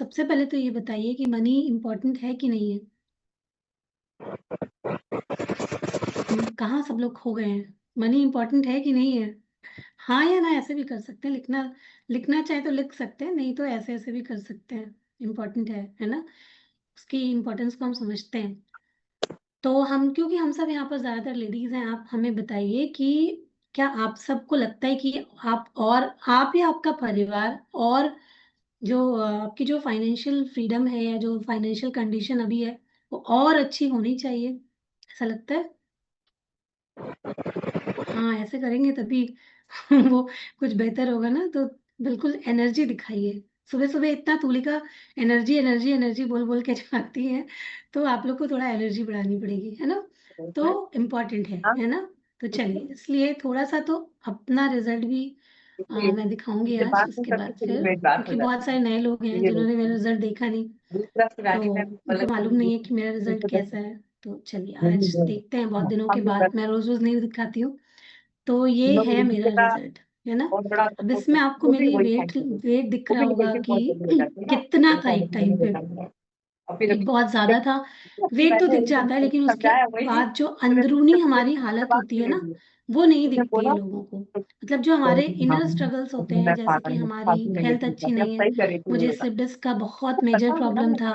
सबसे पहले तो ये बताइए कि मनी इम्पोर्टेंट है कि नहीं है? कहाँ सब लोग खो गए हैं? मनी इम्पोर्टेंट है कि नहीं है? हाँ या ना ऐसे भी कर सकते हैं, लिखना लिखना चाहे तो लिख सकते हैं, नहीं तो ऐसे ऐसे भी कर सकते हैं। इम्पोर्टेंट है ना? उसकी इम्पोर्टेंस को हम समझते हैं। तो हम, क्योंकि हम सब यहाँ पर ज्यादातर लेडीज हैं, आप हमें बताइए कि क्या आप सबको लगता है कि आप या आपका परिवार और जो आपकी जो फाइनेंशियल फ्रीडम है या जो फाइनेंशियल कंडीशन अभी है वो और अच्छी होनी चाहिए, ऐसा लगता है? हाँ, ऐसे करेंगे तभी वो कुछ बेहतर होगा ना। तो बिल्कुल एनर्जी दिखाइए। सुबह सुबह इतना तुलिका एनर्जी एनर्जी एनर्जी बोल बोल के जाती है, तो आप लोग को थोड़ा एनर्जी बढ़ानी पड़ेगी, है ना? तो इम्पोर्टेंट है ना? तो चलिए, इसलिए थोड़ा सा तो अपना रिजल्ट भी मैं दिखाऊंगी आज, उसके बाद फिर, क्योंकि बहुत सारे नए लोग हैं जिन्होंने मेरा रिजल्ट देखा नहीं, तो उनको मालूम नहीं है कि मेरा रिजल्ट कैसा है। तो चलिए आज देखते हैं, बहुत दिनों के बाद, मैं रोज रोज नहीं दिखाती हूँ। तो ये है मेरा रिजल्ट, है ना? अब इसमें आपको मेरी वेट वेट दिख रहा होगा कि कितना था एक टाइम पे। एक बहुत ज्यादा था। वेट तो दिख जाता है, लेकिन उसके बाद जो अंदरूनी हमारी हालत होती है ना, वो नहीं दिखती है लोगों को। मतलब जो हमारे इनर स्ट्रगल्स होते हैं, जैसे कि हमारी हेल्थ अच्छी नहीं है, मुझे स्लिप डिस्क का बहुत मेजर प्रॉब्लम था।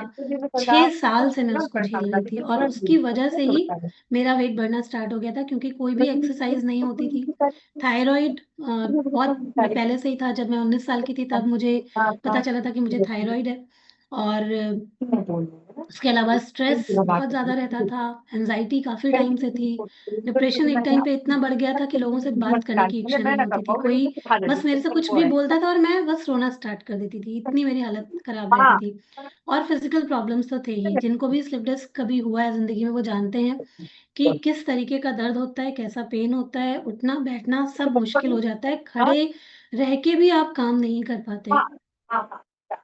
6 साल से मैं उसको झेल रही थी, और उसकी वजह से ही मेरा वेट बढ़ना स्टार्ट हो गया था, क्योंकि कोई भी एक्सरसाइज नहीं होती थी। थायराइड बहुत पहले से ही था। जब मैं 19 साल की थी तब मुझे पता चला था कि मुझे थायराइड है। और उसके अलावा स्ट्रेस बहुत ज्यादा रहता था, एंजाइटी काफी टाइम से थी, डिप्रेशन एक टाइम पे इतना बढ़ गया था कि लोगों से बात करने की इच्छा नहीं होती थी। कोई बस मेरे से कुछ भी बोलता था और मैं बस रोना स्टार्ट कर देती थी, इतनी मेरी हालत खराब रहती थी। और फिजिकल प्रॉब्लम्स तो थे ही। जिनको भी स्लिप डिस्क कभी हुआ है जिंदगी में वो जानते हैं कि किस तरीके का दर्द होता है, कैसा पेन होता है, उठना बैठना सब मुश्किल हो जाता है, खड़े रह के भी आप काम नहीं कर पाते।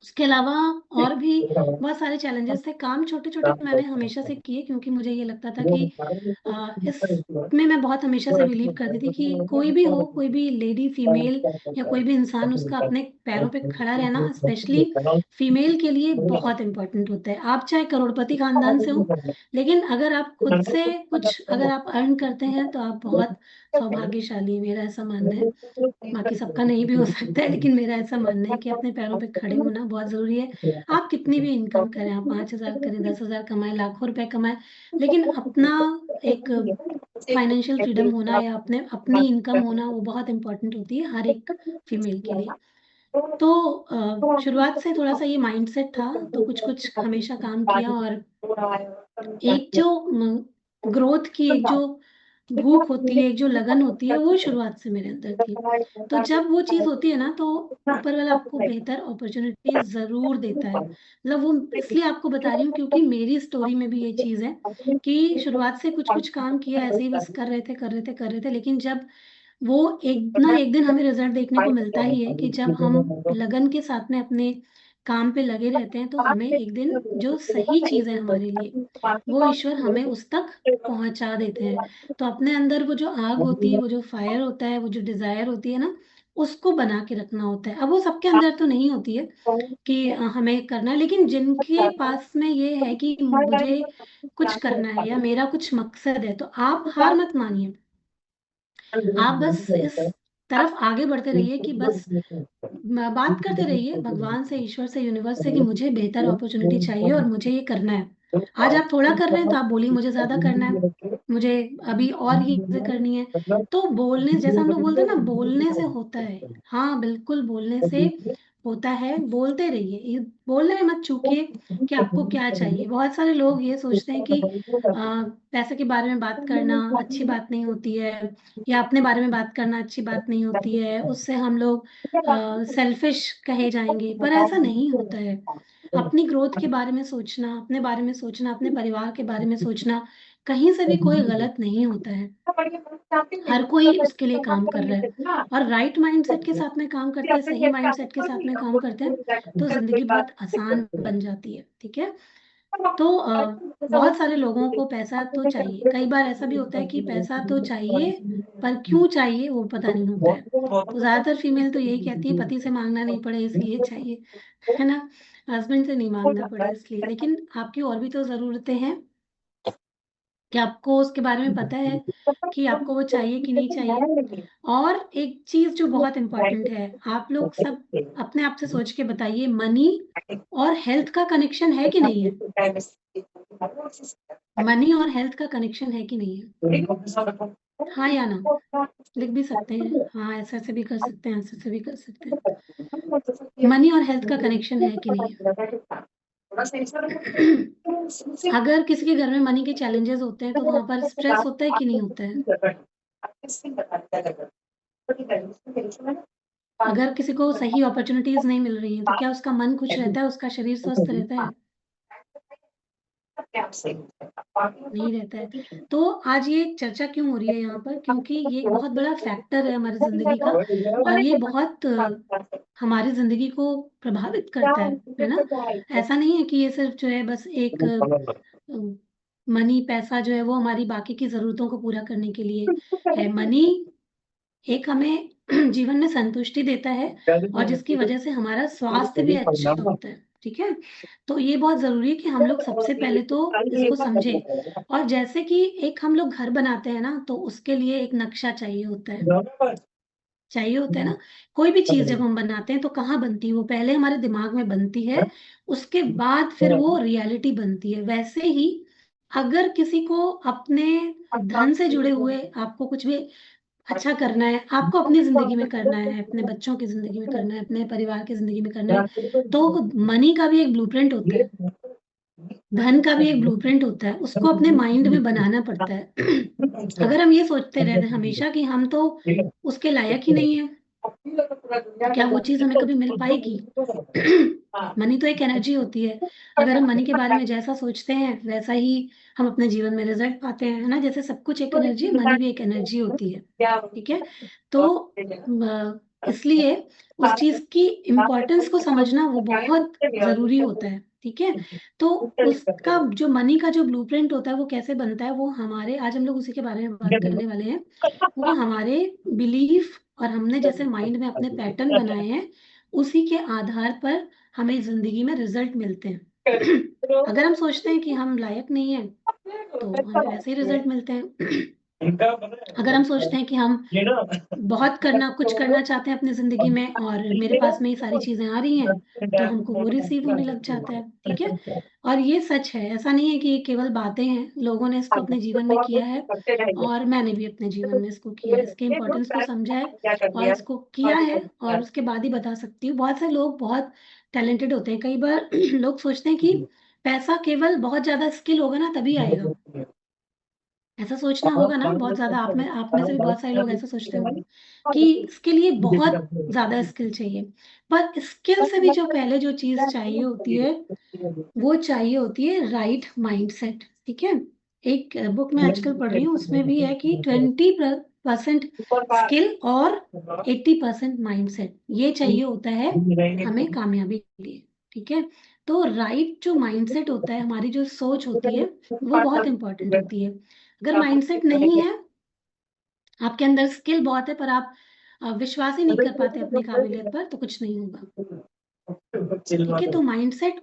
उसके अलावा और भी बहुत सारे चैलेंजेस थे। काम छोटे छोटे मैंने हमेशा से किए, क्योंकि मुझे ये लगता था कि इसमें मैं बहुत हमेशा से बिलीव करती थी कि कोई भी हो, कोई भी लेडी फीमेल या कोई भी इंसान, उसका अपने पैरों पे खड़ा रहना स्पेशली फीमेल के लिए बहुत इंपॉर्टेंट होता है। आप चाहे करोड़पति खानदान से हो, लेकिन अगर आप खुद से कुछ अगर आप अर्न करते हैं तो आप बहुत सौभाग्यशाली हैं, मेरा ऐसा मानना है। बाकी सबका नहीं भी हो सकता है, लेकिन मेरा ऐसा मानना है कि अपने पैरों पे खड़े होना बहुत जरूरी है। आप कितनी भी इनकम करें, आप 5,000 करें, 10,000 कमाएं, लाखों रुपए कमाएं, लेकिन अपना एक फाइनेंशियल फ्रीडम होना या अपने अपनी इनकम होना वो बहुत इंपॉर्टेंट होती है हर एक फीमेल के लिए। तो शुरुआत से थोड़ा सा ये माइंडसेट था, तो कुछ कुछ हमेशा काम किया। और एक जो ग्रोथ की एक जो भूख होती है, एक जो लगन होती है, वो शुरुआत से मेरे अंदर थी। तो जब वो चीज होती है ना, तो ऊपर वाला आपको बेहतर अपॉर्चुनिटी जरूर देता है। मतलब वो इसलिए आपको बता रही हूँ, क्योंकि मेरी स्टोरी में भी ये चीज है कि शुरुआत से कुछ कुछ काम किया, ऐसे ही बस कर रहे थे कर रहे थे कर रहे थे, लेकिन जब वो एक ना एक दिन हमें रिजल्ट देखने को मिलता ही है कि जब हम लगन के साथ में अपने काम पे लगे रहते हैं, तो हमें एक दिन जो सही चीज है हमारे लिए, वो ईश्वर हमें उस तक पहुंचा देते हैं। तो अपने अंदर वो जो आग होती है, वो जो फायर होता है, वो जो डिजायर होती है ना, उसको बना के रखना होता है। अब वो सबके अंदर तो नहीं होती है कि हमें करना है, लेकिन जिनके पास में ये है कि मुझे कुछ करना है या मेरा कुछ मकसद है, तो आप हार मत मानिए। आप बस इस तरफ आगे बढ़ते रहिए कि बस बात करते रहिए भगवान से, ईश्वर से, यूनिवर्स से कि मुझे बेहतर अपॉर्चुनिटी चाहिए और मुझे ये करना है। आज आप थोड़ा कर रहे हैं तो आप बोलिए मुझे ज्यादा करना है, मुझे अभी और ये चीजें करनी है। तो बोलने, जैसा हम लोग बोलते हैं ना, बोलने से होता है। हाँ बिल्कुल, बोलने से होता है। बोलते रहिए, ये बोलने में मत चूकिए कि आपको क्या चाहिए। बहुत सारे लोग ये सोचते हैं कि पैसे के बारे में बात करना अच्छी बात नहीं होती है, या अपने बारे में बात करना अच्छी बात नहीं होती है, उससे हम लोग सेल्फिश कहे जाएंगे, पर ऐसा नहीं होता है। अपनी ग्रोथ के बारे में सोचना, अपने बारे में सोचना, अपने परिवार के बारे में सोचना, कहीं से भी कोई गलत नहीं होता है। हर कोई उसके लिए काम कर रहा है, और राइट माइंडसेट के साथ में काम करते हैं, सही माइंडसेट के साथ में काम करते हैं, तो जिंदगी बहुत आसान बन जाती है। ठीक है? तो बहुत सारे लोगों को पैसा तो चाहिए, कई बार ऐसा भी होता है कि पैसा तो चाहिए पर क्यों चाहिए वो पता नहीं होता है। तो ज्यादातर फीमेल तो यही कहती है पति से मांगना नहीं पड़े इसलिए चाहिए, है ना, हस्बैंड से नहीं मांगना पड़े इसलिए। लेकिन आपकी और भी तो जरूरतें हैं कि आपको उसके बारे में पता है कि आपको वो चाहिए कि नहीं चाहिए। और एक चीज जो बहुत इंपॉर्टेंट है, आप लोग सब अपने आप से सोच के बताइए, मनी और हेल्थ का कनेक्शन है कि नहीं है? मनी और हेल्थ का कनेक्शन है कि नहीं है? हाँ या ना? लिख भी सकते हैं, हाँ ऐसे ऐसे भी कर सकते हैं, ऐसे ऐसे भी कर सकते हैं। मनी और हेल्थ का कनेक्शन है कि नहीं है? अगर किसी के घर में मनी के चैलेंजेस होते हैं तो वहां पर स्ट्रेस होता है कि नहीं होता है? अगर किसी को सही अपॉर्चुनिटीज नहीं मिल रही हैं तो क्या उसका मन खुश रहता है, उसका शरीर स्वस्थ रहता है? नहीं रहता है। तो आज ये चर्चा क्यों हो रही है यहाँ पर? क्योंकि ये एक बहुत बड़ा फैक्टर है हमारी जिंदगी का, और ये बहुत हमारी जिंदगी को प्रभावित करता है ना। ऐसा नहीं है कि ये सिर्फ जो है बस एक मनी पैसा जो है वो हमारी बाकी की जरूरतों को पूरा करने के लिए है। मनी एक हमें जीवन में संतुष्टि देता है और जिसकी वजह से हमारा स्वास्थ्य भी अच्छा होता है, ठीक है। तो ये बहुत जरूरी है कि हम लोग सबसे पहले तो इसको समझें। और जैसे कि एक हम लोग घर बनाते हैं ना, तो उसके लिए एक नक्शा चाहिए होता है ना। कोई भी चीज जब हम बनाते हैं तो कहाँ बनती है वो? पहले हमारे दिमाग में बनती है, उसके बाद फिर वो रियलिटी बनती है। वैसे ही अगर किसी को अपने धन से जुड़े हुए आपको कुछ भी अच्छा करना है, आपको अपनी जिंदगी में करना है, अपने बच्चों की जिंदगी में करना है, अपने परिवार की जिंदगी में करना है, तो मनी का भी एक ब्लूप्रिंट होता है, धन का भी एक ब्लूप्रिंट होता है, उसको अपने माइंड में बनाना पड़ता है। अगर हम ये सोचते रहते हैं हमेशा कि हम तो उसके लायक ही नहीं है, तो क्या वो चीज हमें कभी मिल पाएगी? मनी तो एक एनर्जी होती है। अगर हम मनी के बारे में जैसा सोचते हैं वैसा ही हम अपने जीवन में रिजल्ट पाते हैं, है ना। जैसे सब कुछ एक एनर्जी है, मनी भी एक एनर्जी होती है, ठीक है। तो इसलिए उस चीज की इम्पोर्टेंस को समझना वो बहुत जरूरी होता है, ठीक है। तो उसका जो मनी का जो ब्लूप्रिंट होता है वो कैसे बनता है, वो हमारे, आज हम लोग उसी के बारे में बात करने वाले हैं। वो हमारे बिलीफ और हमने जैसे माइंड में अपने पैटर्न बनाए हैं, उसी के आधार पर हमें जिंदगी में रिजल्ट मिलते हैं। अगर हम सोचते हैं कि हम लायक नहीं है तो हमें वैसे ही रिजल्ट मिलते हैं। अगर हम सोचते हैं कि हम बहुत कुछ करना चाहते हैं अपनी जिंदगी में और मेरे पास में ये सारी चीजें आ रही हैं, तो हमको वो रिसीव होने लग जाता है, ठीक है। और ये सच है, ऐसा नहीं है कि ये केवल बातें हैं, लोगों ने इसको अपने जीवन में किया है और मैंने भी अपने जीवन में इसको किया है, इसके इम्पोर्टेंस को समझा है और इसको किया है, और उसके बाद ही बता सकती हूँ। बहुत से लोग बहुत टैलेंटेड होते हैं, कई बार लोग सोचते हैं कि पैसा केवल बहुत ज्यादा स्किल होगा ना तभी आएगा, ऐसा सोचना होगा ना बहुत ज्यादा। आप में से भी बहुत सारे लोग ऐसा सोचते होंगे कि इसके लिए बहुत ज्यादा स्किल चाहिए। पर स्किल से भी जो पहले जो चीज चाहिए होती है वो चाहिए होती है राइट माइंडसेट, ठीक है। एक बुक में आजकल पढ़ रही हूँ, उसमें भी है कि 20% स्किल और 80% माइंडसेट, ये चाहिए होता है हमें कामयाबी के लिए, ठीक है। तो राइट जो माइंडसेट होता है, हमारी जो सोच होती है वो बहुत इंपॉर्टेंट होती है। अगर माइंडसेट नहीं है, आपके अंदर स्किल बहुत है पर आप विश्वास ही नहीं कर पाते अपनी काबिलियत पर, तो कुछ नहीं होगा, ठीक है। तो माइंडसेट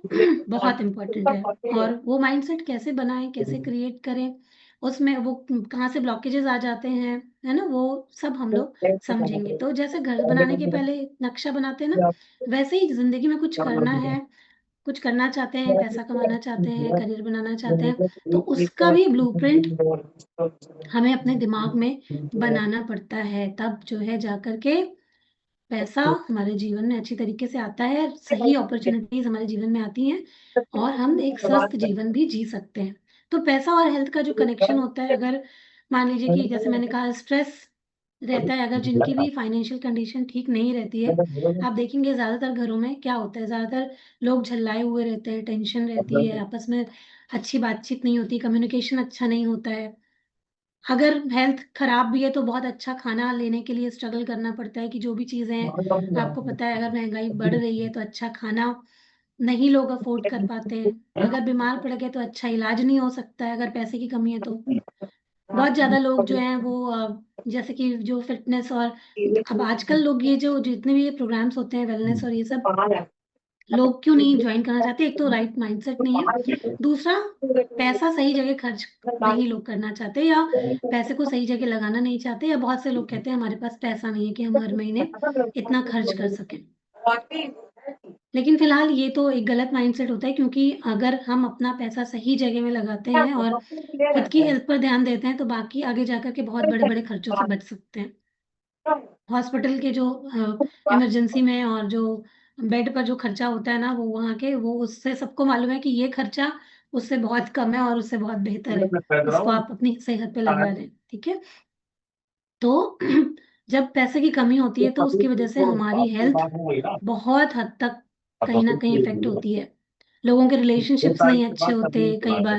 बहुत इंपॉर्टेंट है, और वो माइंडसेट कैसे बनाएं, कैसे क्रिएट करें, उसमें वो कहाँ से ब्लॉकेजेस आ जाते हैं, है ना, वो सब हम लोग समझेंगे। तो जैसे घर बनाने के पहले नक्शा बनाते हैं ना, वैसे ही जिंदगी में कुछ करना है, कुछ करना चाहते हैं, पैसा कमाना चाहते हैं, करियर बनाना चाहते हैं, तो उसका भी ब्लूप्रिंट हमें अपने दिमाग में बनाना पड़ता है, तब जो है जाकर के पैसा हमारे जीवन में अच्छी तरीके से आता है, सही अपॉर्चुनिटीज हमारे जीवन में आती हैं और हम एक स्वस्थ जीवन भी जी सकते हैं। तो पैसा और हेल्थ का जो कनेक्शन होता है, अगर मान लीजिए कि जैसे मैंने कहा स्ट्रेस रहता है, अगर जिनकी भी फाइनेंशियल कंडीशन ठीक नहीं रहती है, आप देखेंगे ज्यादातर घरों में क्या होता है, ज्यादातर लोग झल्लाए हुए रहते हैं, टेंशन रहती है, आपस में अच्छी बातचीत नहीं होती, कम्युनिकेशन अच्छा नहीं होता है। अगर हेल्थ खराब भी है तो बहुत अच्छा खाना लेने के लिए स्ट्रगल करना पड़ता है कि जो भी चीजें हैं, आपको पता है अगर महंगाई बढ़ रही है तो अच्छा खाना नहीं लोग अफोर्ड कर पाते हैं। अगर बीमार पड़ गए तो अच्छा इलाज नहीं हो सकता है अगर पैसे की कमी है तो। बहुत ज्यादा लोग जो हैं वो जैसे कि जो फिटनेस और अब आजकल लोग ये जो जितने भी ये प्रोग्राम्स होते हैं वेलनेस और ये सब लोग क्यों नहीं ज्वाइन करना चाहते? एक तो राइट माइंडसेट नहीं है, दूसरा पैसा सही जगह खर्च नहीं लोग करना चाहते, या पैसे को सही जगह लगाना नहीं चाहते, या बहुत से लोग कहते हैं हमारे पास पैसा नहीं है कि हम हर महीने इतना खर्च कर सकें। लेकिन फिलहाल ये तो एक गलत माइंडसेट होता है, क्योंकि अगर हम अपना पैसा सही जगह में लगाते हैं और खुद की हेल्थ पर ध्यान देते हैं तो बाकी आगे जाकर के बहुत बड़े बड़े खर्चों से बच सकते हैं। हॉस्पिटल के जो इमरजेंसी में और जो बेड पर जो खर्चा होता है ना, वो वहाँ के वो उससे सबको मालूम है कि ये खर्चा उससे बहुत कम है और उससे बहुत बेहतर है, इसको आप अपनी सेहत पे लगा रहे हैं। ठीक है, तो जब पैसे की कमी होती है तो उसकी वजह से हमारी हेल्थ बहुत हद तक कहीं ना कहीं इफेक्ट होती है। लोगों के रिलेशनशिप्स नहीं अच्छे होते कई बार,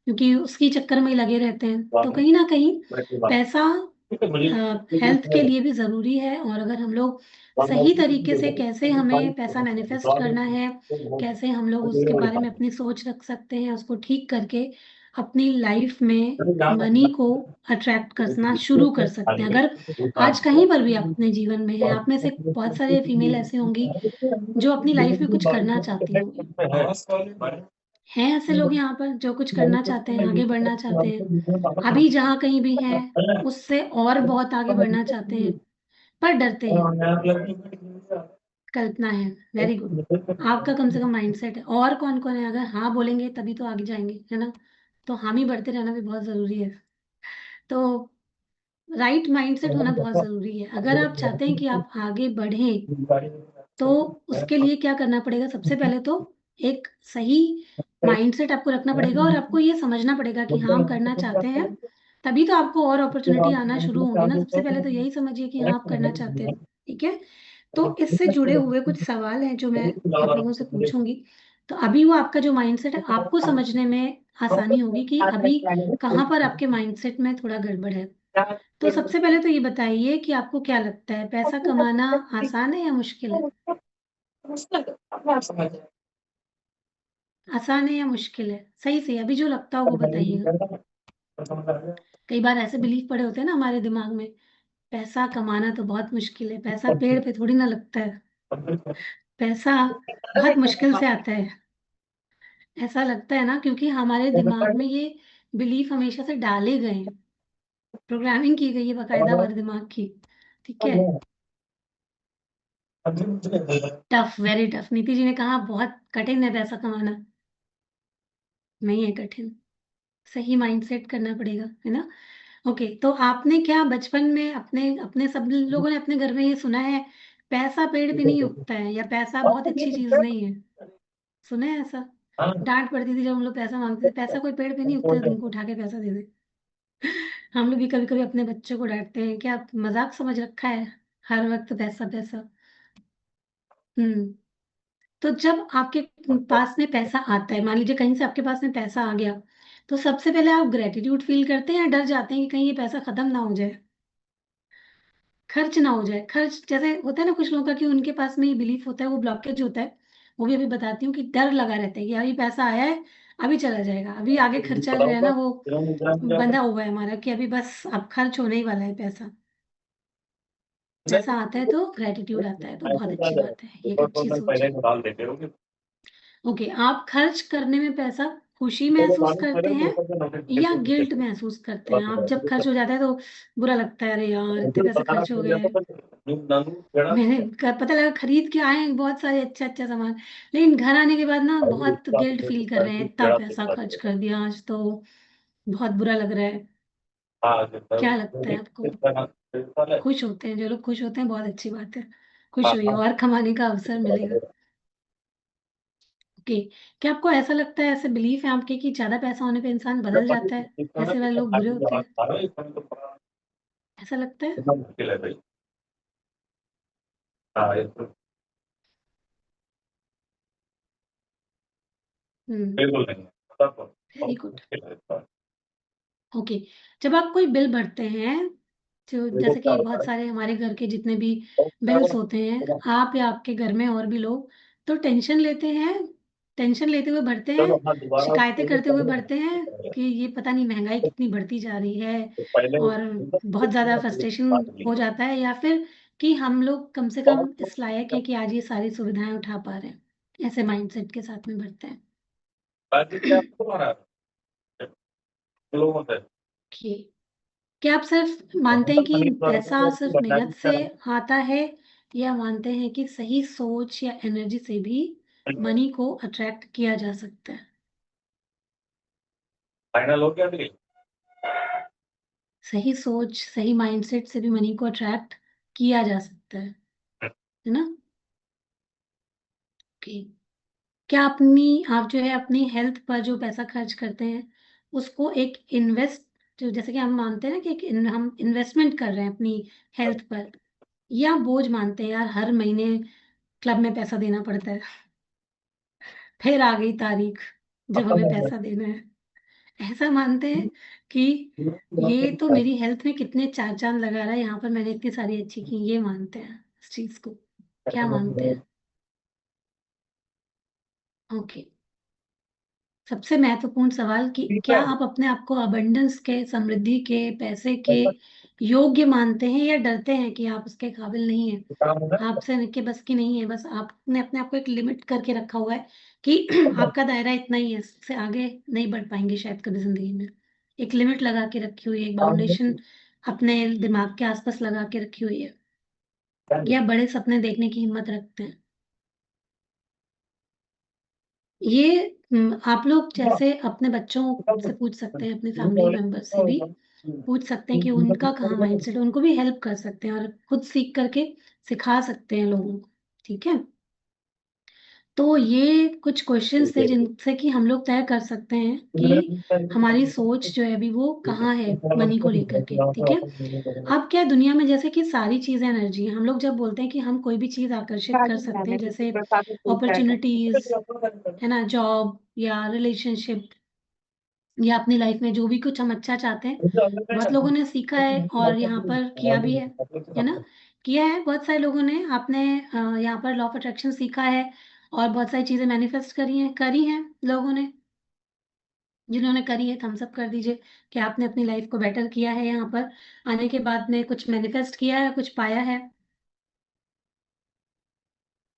क्योंकि उसकी चक्कर में ही लगे रहते हैं। तो कहीं ना कहीं पैसा हेल्थ के लिए भी जरूरी है, और अगर हम लोग सही तरीके से कैसे हमें पैसा मैनिफेस्ट करना है, कैसे हम लोग उसके बारे में अपनी सोच रख सकते हैं, उसको ठीक करके अपनी लाइफ में मनी को अट्रैक्ट करना शुरू कर सकते हैं। अगर आज कहीं पर भी आप अपने जीवन में हैं, आप में से बहुत सारे फीमेल ऐसे होंगी जो अपनी लाइफ में कुछ करना चाहती होंगी। हैं ऐसे लोग यहाँ पर जो कुछ करना चाहते हैं, आगे बढ़ना चाहते हैं, अभी जहाँ कहीं भी हैं उससे और बहुत आगे बढ़ना चाहते हैं, पर डरते हैं। कल्पना है, वेरी गुड, आपका कम से कम माइंडसेट है। और कौन कौन है? अगर हाँ बोलेंगे तभी तो आगे जाएंगे, है ना? तो हामी बढ़ते रहना भी बहुत जरूरी है। तो राइट माइंडसेट होना बहुत जरूरी है। अगर आप चाहते हैं कि आप आगे बढ़ें तो उसके लिए क्या करना पड़ेगा? सबसे पहले तो एक सही माइंडसेट आपको रखना पड़ेगा, और आपको ये समझना पड़ेगा कि हाँ हम करना चाहते हैं, तभी तो आपको और अपॉर्चुनिटी आना शुरू होंगी ना। सबसे पहले तो यही समझिए कि हाँ आप करना चाहते हैं। ठीक है, तो इससे जुड़े हुए कुछ सवाल हैं जो मैं आप लोगों से पूछूंगी। तो अभी वो आपका जो माइंडसेट है आपको समझने में आसानी होगी कि अभी कहाँ पर आपके माइंडसेट में थोड़ा गड़बड़ है। तो सबसे पहले तो ये बताइए कि आपको क्या लगता है, पैसा कमाना आसान है या मुश्किल है? आसान है या मुश्किल है? सही से अभी जो लगता हो वो बताइएगा। कई बार ऐसे बिलीफ पड़े होते हैं ना हमारे दिमाग में, पैसा कमाना तो बहुत मुश्किल है, पैसा पेड़ पे थोड़ी ना लगता है, पैसा बहुत मुश्किल से आता है, ऐसा लगता है ना, क्योंकि हमारे दिमाग में ये बिलीफ हमेशा से डाले गए हैं, प्रोग्रामिंग की गई है बकायदा हमारे दिमाग की। ठीक है, टफ, वेरी टफ। नीति जी ने कहा बहुत कठिन है पैसा कमाना। नहीं है कठिन, सही माइंडसेट करना पड़ेगा, है ना? ओके, तो आपने क्या बचपन में अपने अपने सब लोगों ने अपने घर में ये सुना है, पैसा पेड़ पे नहीं उगता है, या पैसा बहुत अच्छी चीज नहीं है? सुना है ऐसा? डांट पड़ती थी जब हम लोग पैसा मांगते थे, पैसा कोई पेड़ पे नहीं उगता है, तुमको उठा के पैसा दे दे। हम लोग भी कभी कभी अपने बच्चों को डांटते हैं, क्या मजाक समझ रखा है हर वक्त पैसा पैसा? हम्म। तो जब आपके पास में पैसा आता है, मान लीजिए कहीं से आपके पास में पैसा आ गया, तो सबसे पहले आप ग्रेटिट्यूड फील करते हैं या डर जाते हैं कि कहीं ये पैसा खत्म ना हो जाए, खर्च ना हो जाए? खर्च जैसे होता है ना कुछ लोगों का कि उनके पास में ये बिलीफ होता है, वो ब्लॉकेज होता है। वो भी अभी बताती हूँ कि डर लगा रहता है कि अभी पैसा आया है, अभी चला जाएगा, अभी आगे खर्चा जो है ना वो बंधा हुआ है हमारा, कि अभी बस अब खर्च होने ही वाला है पैसा। पैसा आता है तो ग्रेटिट्यूड आता है, तो बहुत अच्छी बात है, ये एक अच्छी सोच है। ओके, आप खर्च करने में पैसा खुशी महसूस करते हैं या गिल्ट महसूस करते हैं? आप जब खर्च हो जाता है तो बुरा लगता है, अरे यार इतने पैसे खर्च हो गए, मैंने पता लगा खरीद के आए हैं बहुत सारे अच्छा अच्छा सामान, लेकिन घर आने के बाद ना बहुत गिल्ट फील कर रहे हैं, इतना पैसा खर्च कर दिया आज तो, बहुत बुरा लग रहा है। क्या लगता है आपको? खुश होते हैं जो लोग, खुश होते हैं, बहुत अच्छी बात है, खुश हुई और कमाने का अवसर मिलेगा। ओके, क्या आपको ऐसा लगता है, ऐसे बिलीफ है आपके कि ज्यादा पैसा होने पे इंसान बदल जाता है, ऐसे वाले लोग बुरे होते हैं, ऐसा लगता है? Very good. ओके, जब आप कोई बिल भरते हैं, जो जैसे कि बहुत सारे हमारे घर के जितने भी बिल्स होते हैं, आप या आपके घर में और भी लोग तो टेंशन लेते हैं टेंशन लेते हुए बढ़ते हैं, शिकायतें करते हुए बढ़ते हैं कि ये पता नहीं महंगाई कितनी बढ़ती जा रही है, और बहुत ज्यादा फ्रस्ट्रेशन हो जाता है, या फिर कि हम लोग कम से कम इस लायक है कि आज ये सारी सुविधाएं उठा पा रहे हैं, ऐसे माइंडसेट के साथ में बढ़ते हैं। कि क्या आप सिर्फ मानते हैं कि पैसा सिर्फ मेहनत से आता है, या मानते हैं कि सही सोच या एनर्जी से भी मनी को अट्रैक्ट किया जा सकता है? फाइनल हो गया फिर? सही सोच, सही माइंडसेट से भी मनी को अट्रैक्ट किया जा सकता है ना? ओके। क्या आप जो है अपनी हेल्थ पर जो पैसा खर्च करते हैं, उसको एक जो जैसे कि हम मानते हैं ना कि हम इन्वेस्टमेंट कर रहे हैं अपनी हेल्थ पर, या बोझ मानते हैं यार हर महीने क्लब में पैसा देना पड़ता है, फिर आ गई तारीख जब हमें पैसा देना है, ऐसा मानते हैं कि ये तो मेरी हेल्थ में कितने चार चांद लगा रहा है, यहाँ पर मैंने इतनी सारी अच्छी की, ये मानते हैं इस चीज को? क्या मानते हैं? ओके। सबसे महत्वपूर्ण सवाल कि क्या आप अपने आप को अबंडेंस के, समृद्धि के, पैसे के योग्य मानते हैं, या डरते हैं कि आप उसके काबिल नहीं हैं, आपसे के बस की नहीं है, बस आपने अपने आप को एक लिमिट करके रखा हुआ है कि आपका दायरा इतना ही है, इससे आगे नहीं बढ़ पाएंगे शायद कभी जिंदगी में। एक लिमिट लगा के रखी हुई है, एक बाउंडेशन अपने दिमाग के आसपास लगा के रखी हुई है, या बड़े सपने देखने की हिम्मत रखते हैं? ये आप लोग जैसे अपने बच्चों से पूछ सकते हैं, अपने फैमिली मेंबर से भी पूछ सकते हैं कि उनका कहाँ माइंडसेट है, उनको भी हेल्प कर सकते हैं और खुद सीख करके सिखा सकते हैं लोगों को। ठीक है, तो ये कुछ क्वेश्चंस थे जिनसे कि हम लोग तय कर सकते हैं कि हमारी सोच जो है अभी वो कहाँ है मनी को लेकर के। ठीक है, अब क्या दुनिया में जैसे कि सारी चीजें एनर्जी है, हम लोग जब बोलते हैं कि हम कोई भी चीज आकर्षित कर सकते हैं, जैसे अपॉर्चुनिटीज है ना, जॉब या रिलेशनशिप, या अपनी लाइफ में जो भी कुछ हम अच्छा चाहते हैं, बहुत लोगों ने सीखा है और यहाँ पर किया भी है ना, किया है बहुत सारे लोगों ने। आपने यहाँ पर लॉ ऑफ अट्रैक्शन सीखा है और बहुत सारी चीजें मैनिफेस्ट करी हैं लोगों ने। जिन्होंने करी है थम्स अप कर दीजिए कि आपने अपनी लाइफ को बेटर किया है, यहाँ पर आने के बाद में कुछ मैनिफेस्ट किया है, कुछ पाया है।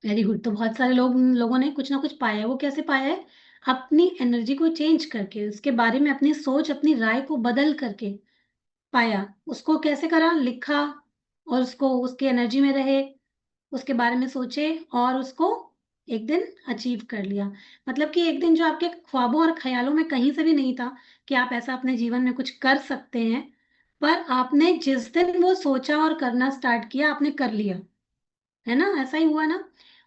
Very good. तो बहुत सारे लोगों ने कुछ ना कुछ पाया है। वो कैसे पाया है? अपनी एनर्जी को चेंज करके, उसके बारे में अपनी सोच, अपनी राय को बदल करके पाया। उसको कैसे करा? लिखा, और उसको उसकी एनर्जी में रहे, उसके बारे में सोचे और उसको एक दिन अचीव कर लिया। मतलब कि एक दिन जो आपके ख्वाबों और ख्यालों में कहीं से भी नहीं था कि आप ऐसा अपने जीवन में कुछ कर सकते हैं, पर आपने जिस दिन वो सोचा और करना स्टार्ट किया, आपने कर लिया, है ना? ऐसा ही हुआ ना?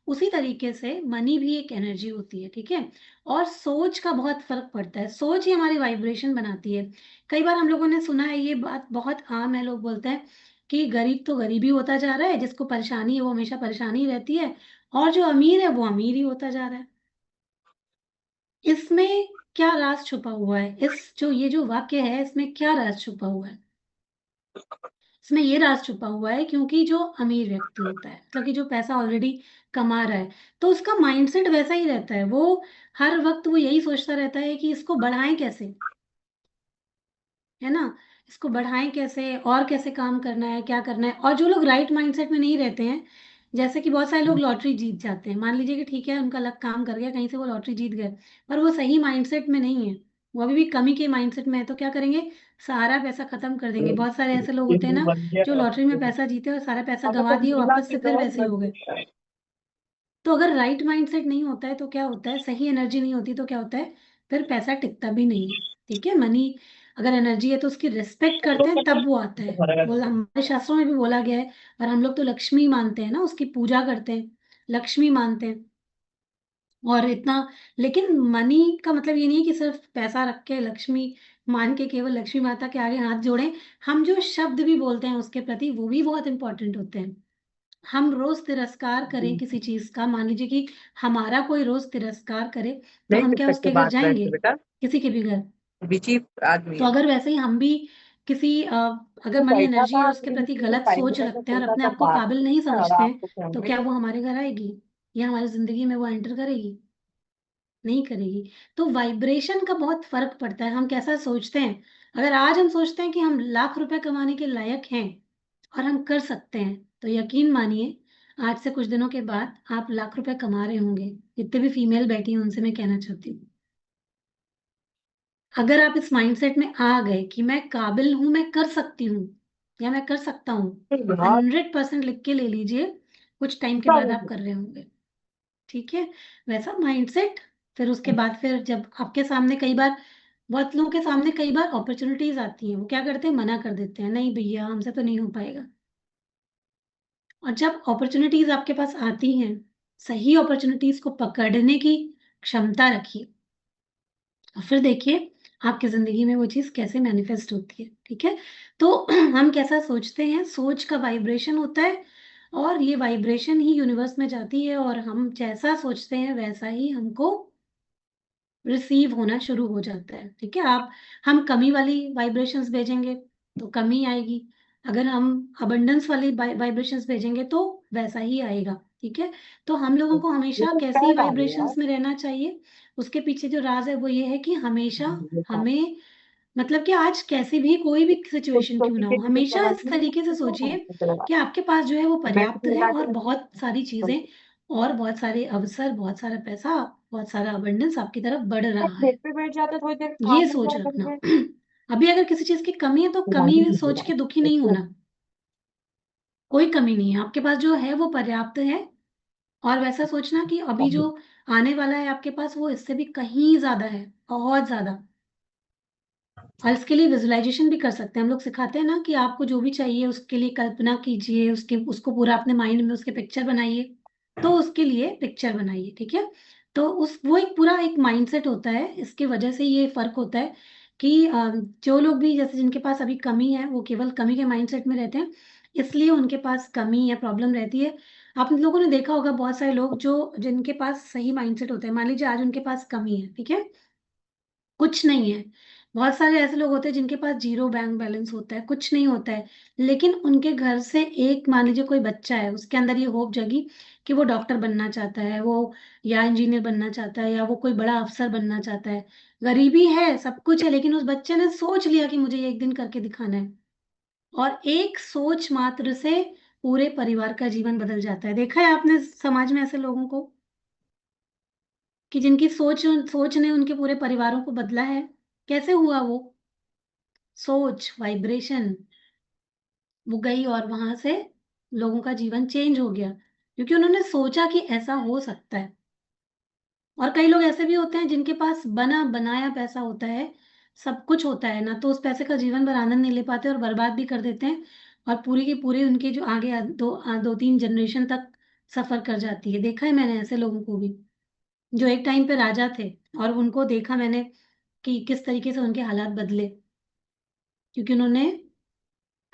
उसी तरीके से मनी भी एक एनर्जी होती है। ठीक है, और सोच का बहुत फर्क पड़ता है, सोच ही हमारी वाइब्रेशन बनाती है। कई बार हम लोगों ने सुना है, ये बात बहुत आम है, लोग बोलते हैं कि गरीब तो गरीब ही होता जा रहा है, जिसको परेशानी है वो हमेशा परेशानी रहती है, और जो अमीर है वो अमीर ही होता जा रहा है। इसमें क्या राज छुपा हुआ है? ये जो वाक्य है, इसमें क्या राज छुपा हुआ है? इसमें ये राज छुपा हुआ है क्योंकि जो अमीर व्यक्ति होता है, मतलब कि जो पैसा ऑलरेडी कमा रहा है, तो उसका माइंडसेट वैसा ही रहता है। वो हर वक्त वो यही सोचता रहता है कि इसको बढ़ाएं कैसे, है ना, इसको बढ़ाएं कैसे, और कैसे काम करना है, क्या करना है। और जो लोग राइट माइंडसेट में नहीं रहते हैं, जैसे कि बहुत सारे लोग लॉटरी जीत जाते हैं, मान लीजिए कि ठीक है उनका लक काम कर गया, कहीं से वो लॉटरी जीत गए, पर वो सही माइंडसेट में नहीं है, वो अभी भी कमी के माइंडसेट में है, तो क्या करेंगे? सारा पैसा खत्म कर देंगे। बहुत सारे ऐसे लोग होते हैं ना, जो लॉटरी में पैसा जीते और सारा पैसा गंवा दिए, वापस से फिर वैसे ही हो गए। तो अगर राइट माइंडसेट नहीं होता है तो क्या होता है? सही एनर्जी नहीं होती तो क्या होता है? फिर पैसा टिकता भी नहीं है। ठीक है, मनी अगर एनर्जी है तो उसकी रिस्पेक्ट करते हैं तब वो आता है। हमारे शास्त्रों में भी बोला गया है, और हम लोग तो लक्ष्मी मानते हैं ना, उसकी पूजा करते हैं, लक्ष्मी मानते हैं। और इतना, लेकिन मनी का मतलब ये नहीं है कि सिर्फ पैसा रख के लक्ष्मी मान के केवल लक्ष्मी माता के आगे हाथ जोड़ें। हम जो शब्द भी बोलते हैं उसके प्रति, वो भी बहुत इंपॉर्टेंट होते हैं। हम रोज तिरस्कार करें किसी चीज का, मान लीजिए कि हमारा कोई रोज तिरस्कार करे, तो नहीं हम कर क्या सकते उसके घर बात बैठ जाएंगे? के बेटा, किसी के भी घर? बिची आदमी तो है। अगर वैसे ही हम भी किसी अगर वो मनी बैठा एनर्जी है था और उसके अपनी प्रति मीटिंग में गलत टाइम सोच करके रखते हैं और सोचा अपने था आप को बात काबिल नहीं और समझते हैं, आपको फोन तो में क्या वो हमारे घर आएगी, या हमारी जिंदगी में वो एंटर करेगी? नहीं करेगी। तो वाइब्रेशन का बहुत फर्क पड़ता है, हम कैसा सोचते हैं। अगर आज हम सोचते हैं कि हम लाख रुपए कमाने के लायक हैं और हम कर सकते हैं, तो यकीन मानिए आज से कुछ दिनों के बाद आप लाख रुपए कमा रहे होंगे। जितने भी फीमेल बैठी हैं उनसे मैं कहना चाहती हूँ, अगर आप इस माइंडसेट में आ गए कि मैं काबिल हूं, मैं कर सकती हूँ या मैं कर सकता हूँ, 100% लिख के ले लीजिए, कुछ टाइम के बाद आप कर रहे होंगे। ठीक है, वैसा माइंडसेट। फिर उसके बाद फिर जब आपके सामने कई बार, बहुत लोगों के सामने कई बार अपॉर्चुनिटीज आती हैं, वो क्या करते हैं, मना कर देते हैं, नहीं भैया हमसे तो नहीं हो पाएगा। और जब अपॉर्चुनिटीज आपके पास आती हैं, सही अपॉर्चुनिटीज को पकड़ने की क्षमता रखिए और फिर देखिए आपकी जिंदगी में वो चीज कैसे मैनिफेस्ट होती है। ठीक है, तो हम कैसा सोचते हैं, सोच का वाइब्रेशन होता है, और ये वाइब्रेशन ही यूनिवर्स में जाती है, और हम जैसा सोचते हैं वैसा ही हमको रिसीव होना शुरू हो जाता है। ठीक है, हम कमी वाली वाइब्रेशंस भेजेंगे तो कमी आएगी, अगर हम अबंडेंस वाली वाइब्रेशंस भेजेंगे तो वैसा ही आएगा। ठीक है, तो हम लोगों को हमेशा कैसी वाइब्रेशंस में रहना चाहिए, उसके पीछे जो राज है वो ये है कि हमेशा हमें, मतलब कि आज कैसी भी कोई भी सिचुएशन क्यों ना हो, हमेशा इस तरीके से सोचिए कि आपके पास जो है वो पर्याप्त है, और बहुत सारी चीजें और बहुत सारे अवसर, बहुत सारा पैसा, बहुत सारा अबंडेंस आपकी तरफ बढ़ रहा है। बेड पे बैठ जाते थोड़ी देर ये काम सोच कर रखना। करके। अभी अगर किसी चीज की कमी है तो कमी सोच के दुखी नहीं होना, कोई कमी नहीं है आपके पास, जो है वो पर्याप्त है। और वैसा सोचना कि अभी जो आने वाला है आपके पास वो इससे भी कहीं ज्यादा है, बहुत ज्यादा। और इसके लिए विजुअलाइजेशन भी कर सकते हैं, हम लोग सिखाते हैं ना कि आपको जो भी चाहिए उसके लिए कल्पना कीजिए, उसके उसको पूरा अपने माइंड में उसके पिक्चर बनाइए, तो उसके लिए पिक्चर बनाइए। ठीक है, तो उस वो एक पूरा एक माइंडसेट होता है, इसकी वजह से ये फर्क होता है कि जो लोग भी जैसे जिनके पास अभी कमी है वो केवल कमी के माइंडसेट में रहते हैं, इसलिए उनके पास कमी या प्रॉब्लम रहती है। आप लोगों ने देखा होगा बहुत सारे लोग जो जिनके पास सही माइंडसेट होता है, मान लीजिए आज उनके पास कमी है, ठीक है, कुछ नहीं है। बहुत सारे ऐसे लोग होते हैं जिनके पास जीरो बैंक बैलेंस होता है, कुछ नहीं होता है, लेकिन उनके घर से एक, मान लीजिए कोई बच्चा है, उसके अंदर ये होप जगी कि वो डॉक्टर बनना चाहता है, वो या इंजीनियर बनना चाहता है, या वो कोई बड़ा अफसर बनना चाहता है। गरीबी है, सब कुछ है, लेकिन उस बच्चे ने सोच लिया कि मुझे ये एक दिन करके दिखाना है, और एक सोच मात्र से पूरे परिवार का जीवन बदल जाता है। देखा है आपने समाज में ऐसे लोगों को कि जिनकी सोच सोच ने उनके पूरे परिवारों को बदला है। कैसे हुआ वो, सोच वाइब्रेशन वो गई और वहां से लोगों का जीवन चेंज हो गया, क्योंकि उन्होंने सोचा कि ऐसा हो सकता है। और कई लोग ऐसे भी होते हैं जिनके पास बना बनाया पैसा होता है, सब कुछ होता है ना, तो उस पैसे का जीवन भर आनंद नहीं ले पाते और बर्बाद भी कर देते हैं, और पूरी की पूरी उनके जो आगे दो तीन जनरेशन तक सफर कर जाती है। देखा है मैंने ऐसे लोगों को भी, जो एक टाइम पे राजा थे, और उनको देखा मैंने कि किस तरीके से उनके हालात बदले, क्योंकि उन्होंने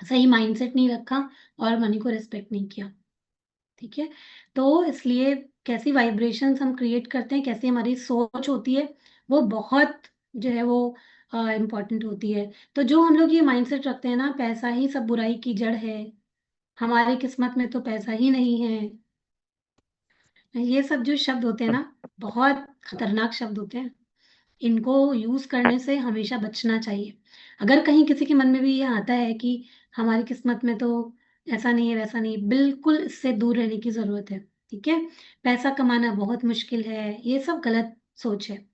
सही माइंडसेट नहीं रखा और मनी को रिस्पेक्ट नहीं किया। ठीक है, तो इसलिए कैसी वाइब्रेशंस हम क्रिएट करते हैं, कैसी हमारी सोच होती है, वो बहुत जो है वो इम्पोर्टेंट होती है। तो जो हम लोग ये माइंडसेट रखते हैं ना, पैसा ही सब बुराई की जड़ है, हमारी किस्मत में तो पैसा ही नहीं है, ये सब जो शब्द होते हैं ना, बहुत खतरनाक शब्द होते हैं, इनको यूज करने से हमेशा बचना चाहिए। अगर कहीं किसी के मन में भी ये आता है कि हमारी किस्मत में तो ऐसा नहीं है वैसा नहीं है, बिल्कुल इससे दूर रहने की जरूरत है। ठीक है, पैसा कमाना बहुत मुश्किल है, ये सब गलत सोच है।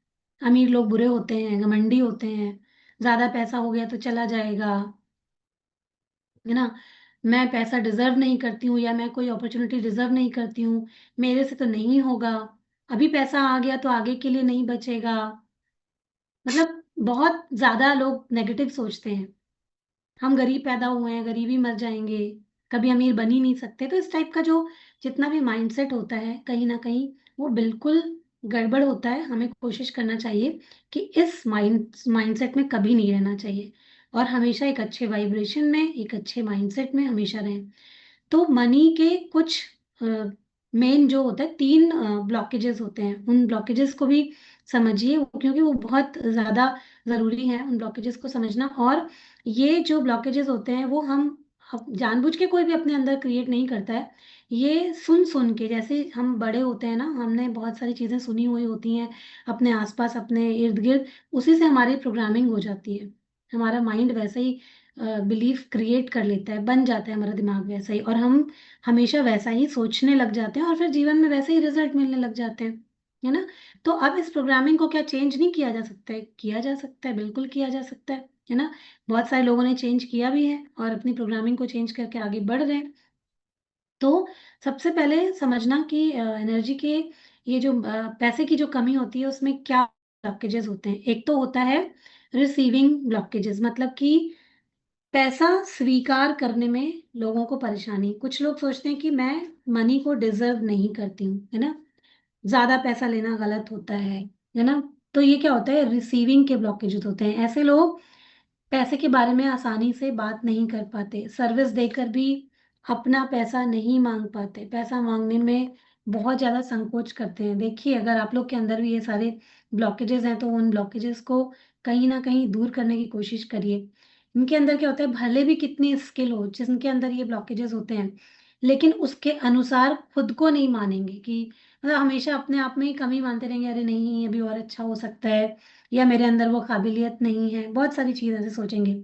अमीर लोग बुरे होते हैं, घमंडी होते हैं, ज्यादा पैसा हो गया तो चला जाएगा, है ना, मैं पैसा डिजर्व नहीं करती हूँ, या मैं कोई अपॉर्चुनिटी डिजर्व नहीं करती हूँ, मेरे से तो नहीं होगा, अभी पैसा आ गया तो आगे के लिए नहीं बचेगा, मतलब बहुत ज्यादा लोग नेगेटिव सोचते हैं। हम गरीब पैदा हुए हैं, गरीबी मर जाएंगे, कभी अमीर बन ही नहीं सकते। तो इस टाइप का जो जितना भी माइंडसेट होता है कहीं ना कहीं वो बिल्कुल गड़बड़ होता है। हमें कोशिश करना चाहिए कि इस माइंडसेट में कभी नहीं रहना चाहिए, और हमेशा एक अच्छे वाइब्रेशन में, एक अच्छे माइंडसेट में हमेशा रहें। तो मनी के कुछ मेन जो होता है, तीन ब्लॉकेजेस होते हैं, उन ब्लॉकेजेस को भी समझिए, क्योंकि वो बहुत ज़्यादा ज़रूरी है उन ब्लॉकेजेस को समझना। और ये जो ब्लॉकेजेस होते हैं वो हम जानबूझ के कोई भी अपने अंदर क्रिएट नहीं करता है, ये सुन सुन के, जैसे हम बड़े होते हैं ना, हमने बहुत सारी चीजें सुनी हुई होती हैं अपने आसपास, अपने इर्द गिर्द, उसी से हमारी प्रोग्रामिंग हो जाती है। हमारा माइंड वैसे ही बिलीफ क्रिएट कर लेता है, बन जाता है हमारा दिमाग वैसा ही, और हम हमेशा वैसा ही सोचने लग जाते हैं, और फिर जीवन में वैसे ही रिजल्ट मिलने लग जाते हैं, है ना। तो अब इस प्रोग्रामिंग को क्या चेंज नहीं किया जा सकता है? किया जा सकता है, बिल्कुल किया जा सकता है ना। बहुत सारे लोगों ने चेंज किया भी है और अपनी प्रोग्रामिंग को चेंज करके आगे बढ़ रहे हैं। तो सबसे पहले समझना कि एनर्जी के, ये जो पैसे की जो कमी होती है उसमें क्या ब्लॉकेजेस होते हैं। एक तो होता है रिसीविंग ब्लॉकेजेस, मतलब कि पैसा स्वीकार करने में लोगों को परेशानी। कुछ लोग सोचते हैं कि मैं मनी को डिजर्व नहीं करती हूँ, है ना, ज्यादा पैसा लेना गलत होता है ना। तो ये क्या होता है, रिसीविंग के ब्लॉकेजेस होते हैं। ऐसे लोग पैसे के बारे में आसानी से बात नहीं कर पाते, सर्विस देकर भी अपना पैसा नहीं मांग पाते, पैसा मांगने में बहुत ज्यादा संकोच करते हैं। देखिए, अगर आप लोग के अंदर भी ये सारे ब्लॉकेजेस हैं तो उन ब्लॉकेजेस को कहीं ना कहीं दूर करने की कोशिश करिए। इनके अंदर क्या होता है, भले भी कितनी स्किल हो जिनके अंदर ये ब्लॉकेजेस होते हैं, लेकिन उसके अनुसार खुद को नहीं मानेंगे, कि मतलब हमेशा अपने आप में ही कमी मानते रहेंगे, अरे नहीं अभी और अच्छा हो सकता है, या मेरे अंदर वो काबिलियत नहीं है, बहुत सारी चीजें ऐसे सोचेंगे।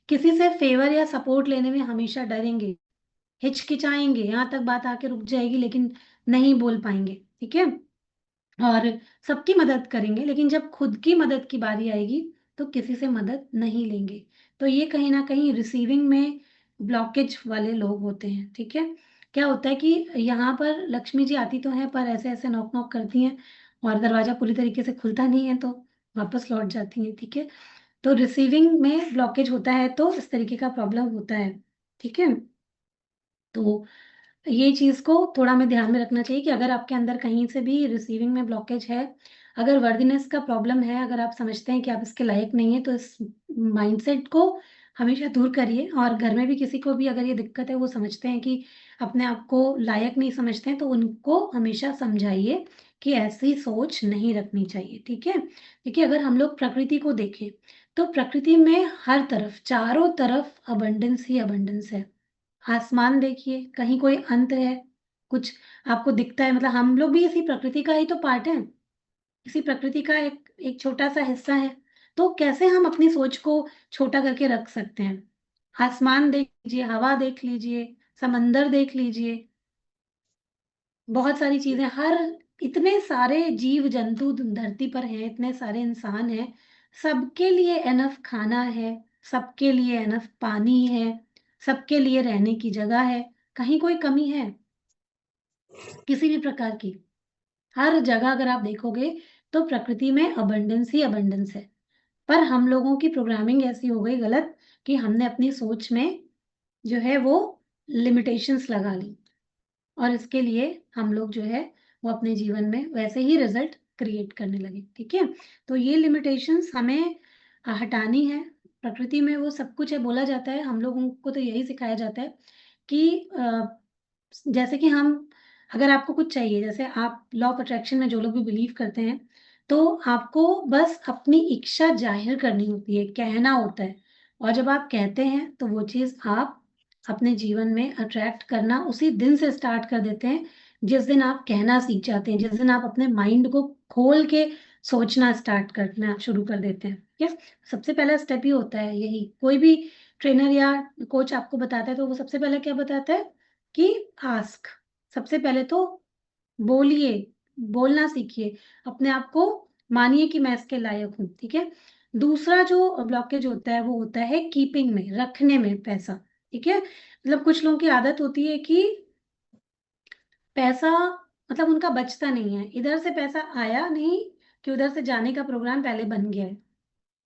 किसी से फेवर या सपोर्ट लेने में हमेशा डरेंगे, हिचकिचाएंगे, यहाँ तक बात आके रुक जाएगी लेकिन नहीं बोल पाएंगे, ठीक है। और सबकी मदद करेंगे, लेकिन जब खुद की मदद की बारी आएगी तो किसी से मदद नहीं लेंगे। तो ये कहीं ना कहीं रिसीविंग में ब्लॉकेज वाले लोग होते हैं, ठीक है। क्या होता है कि यहाँ पर लक्ष्मी जी आती तो हैं, पर ऐसे ऐसे नॉक नॉक करती हैं और दरवाजा पूरी तरीके से खुलता नहीं है, तो वापस लौट जाती हैं, ठीक है। तो रिसीविंग में ब्लॉकेज होता है तो इस तरीके का प्रॉब्लम होता है, ठीक है। तो ये चीज को थोड़ा हमें ध्यान में रखना चाहिए कि अगर आपके अंदर कहीं से भी रिसीविंग में ब्लॉकेज है, अगर वर्दीनेस का प्रॉब्लम है, अगर आप समझते हैं कि आप इसके लायक नहीं है, तो इस माइंडसेट को हमेशा दूर करिए। और घर में भी किसी को भी अगर ये दिक्कत है, वो समझते हैं कि अपने आप को लायक नहीं समझते हैं, तो उनको हमेशा समझाइए कि ऐसी सोच नहीं रखनी चाहिए, ठीक है। देखिए, अगर हम लोग प्रकृति को देखें तो प्रकृति में हर तरफ, चारों तरफ अबंडेंस ही अबंडेंस है। आसमान देखिए, कहीं कोई अंत है कुछ आपको दिखता है? मतलब हम लोग भी इसी प्रकृति का ही तो पार्ट है, इसी प्रकृति का एक एक छोटा सा हिस्सा है। तो कैसे हम अपनी सोच को छोटा करके रख सकते हैं? आसमान देख लीजिए, हवा देख लीजिए, समंदर देख लीजिए, बहुत सारी चीजें, हर इतने सारे जीव जंतु धरती पर हैं, इतने सारे इंसान हैं, सबके लिए एनफ खाना है, सबके लिए एनफ पानी है, सबके लिए रहने की जगह है। कहीं कोई कमी है किसी भी प्रकार की? हर जगह अगर आप देखोगे तो प्रकृति में अबंडेंस ही अबंडेंस है। पर हम लोगों की प्रोग्रामिंग ऐसी हो गई गलत कि हमने अपनी सोच में जो है वो लिमिटेशंस लगा ली, और इसके लिए हम लोग जो है वो अपने जीवन में वैसे ही रिजल्ट क्रिएट करने लगे, ठीक है। तो ये लिमिटेशंस हमें हटानी है। प्रकृति में वो सब कुछ है, बोला जाता है, हम लोगों को तो यही सिखाया जाता है कि जैसे कि हम, अगर आपको कुछ चाहिए, जैसे आप लॉ ऑफ अट्रैक्शन में जो लोग भी बिलीव करते हैं, तो आपको बस अपनी इच्छा जाहिर करनी होती है, कहना होता है, और जब आप कहते हैं तो वो चीज आप अपने जीवन में अट्रैक्ट करना उसी दिन से स्टार्ट कर देते हैं, जिस दिन आप कहना सीख जाते हैं, जिस दिन आप अपने माइंड को खोल के सोचना स्टार्ट करना शुरू कर देते हैं, ठीक है। सबसे पहला स्टेप ही होता है यही। कोई भी ट्रेनर या कोच आपको बताता है तो वो सबसे पहले क्या बताता है कि आस्क, सबसे पहले तो बोलिए, बोलना सीखिए, अपने आप को मानिए कि मैं इसके लायक हूँ, ठीक है। दूसरा जो ब्लॉकेज होता है वो होता है कीपिंग में, रखने में पैसा, ठीक है। मतलब कुछ लोगों की आदत होती है कि पैसा, मतलब उनका बचता नहीं है, इधर से पैसा आया नहीं कि उधर से जाने का प्रोग्राम पहले बन गया है,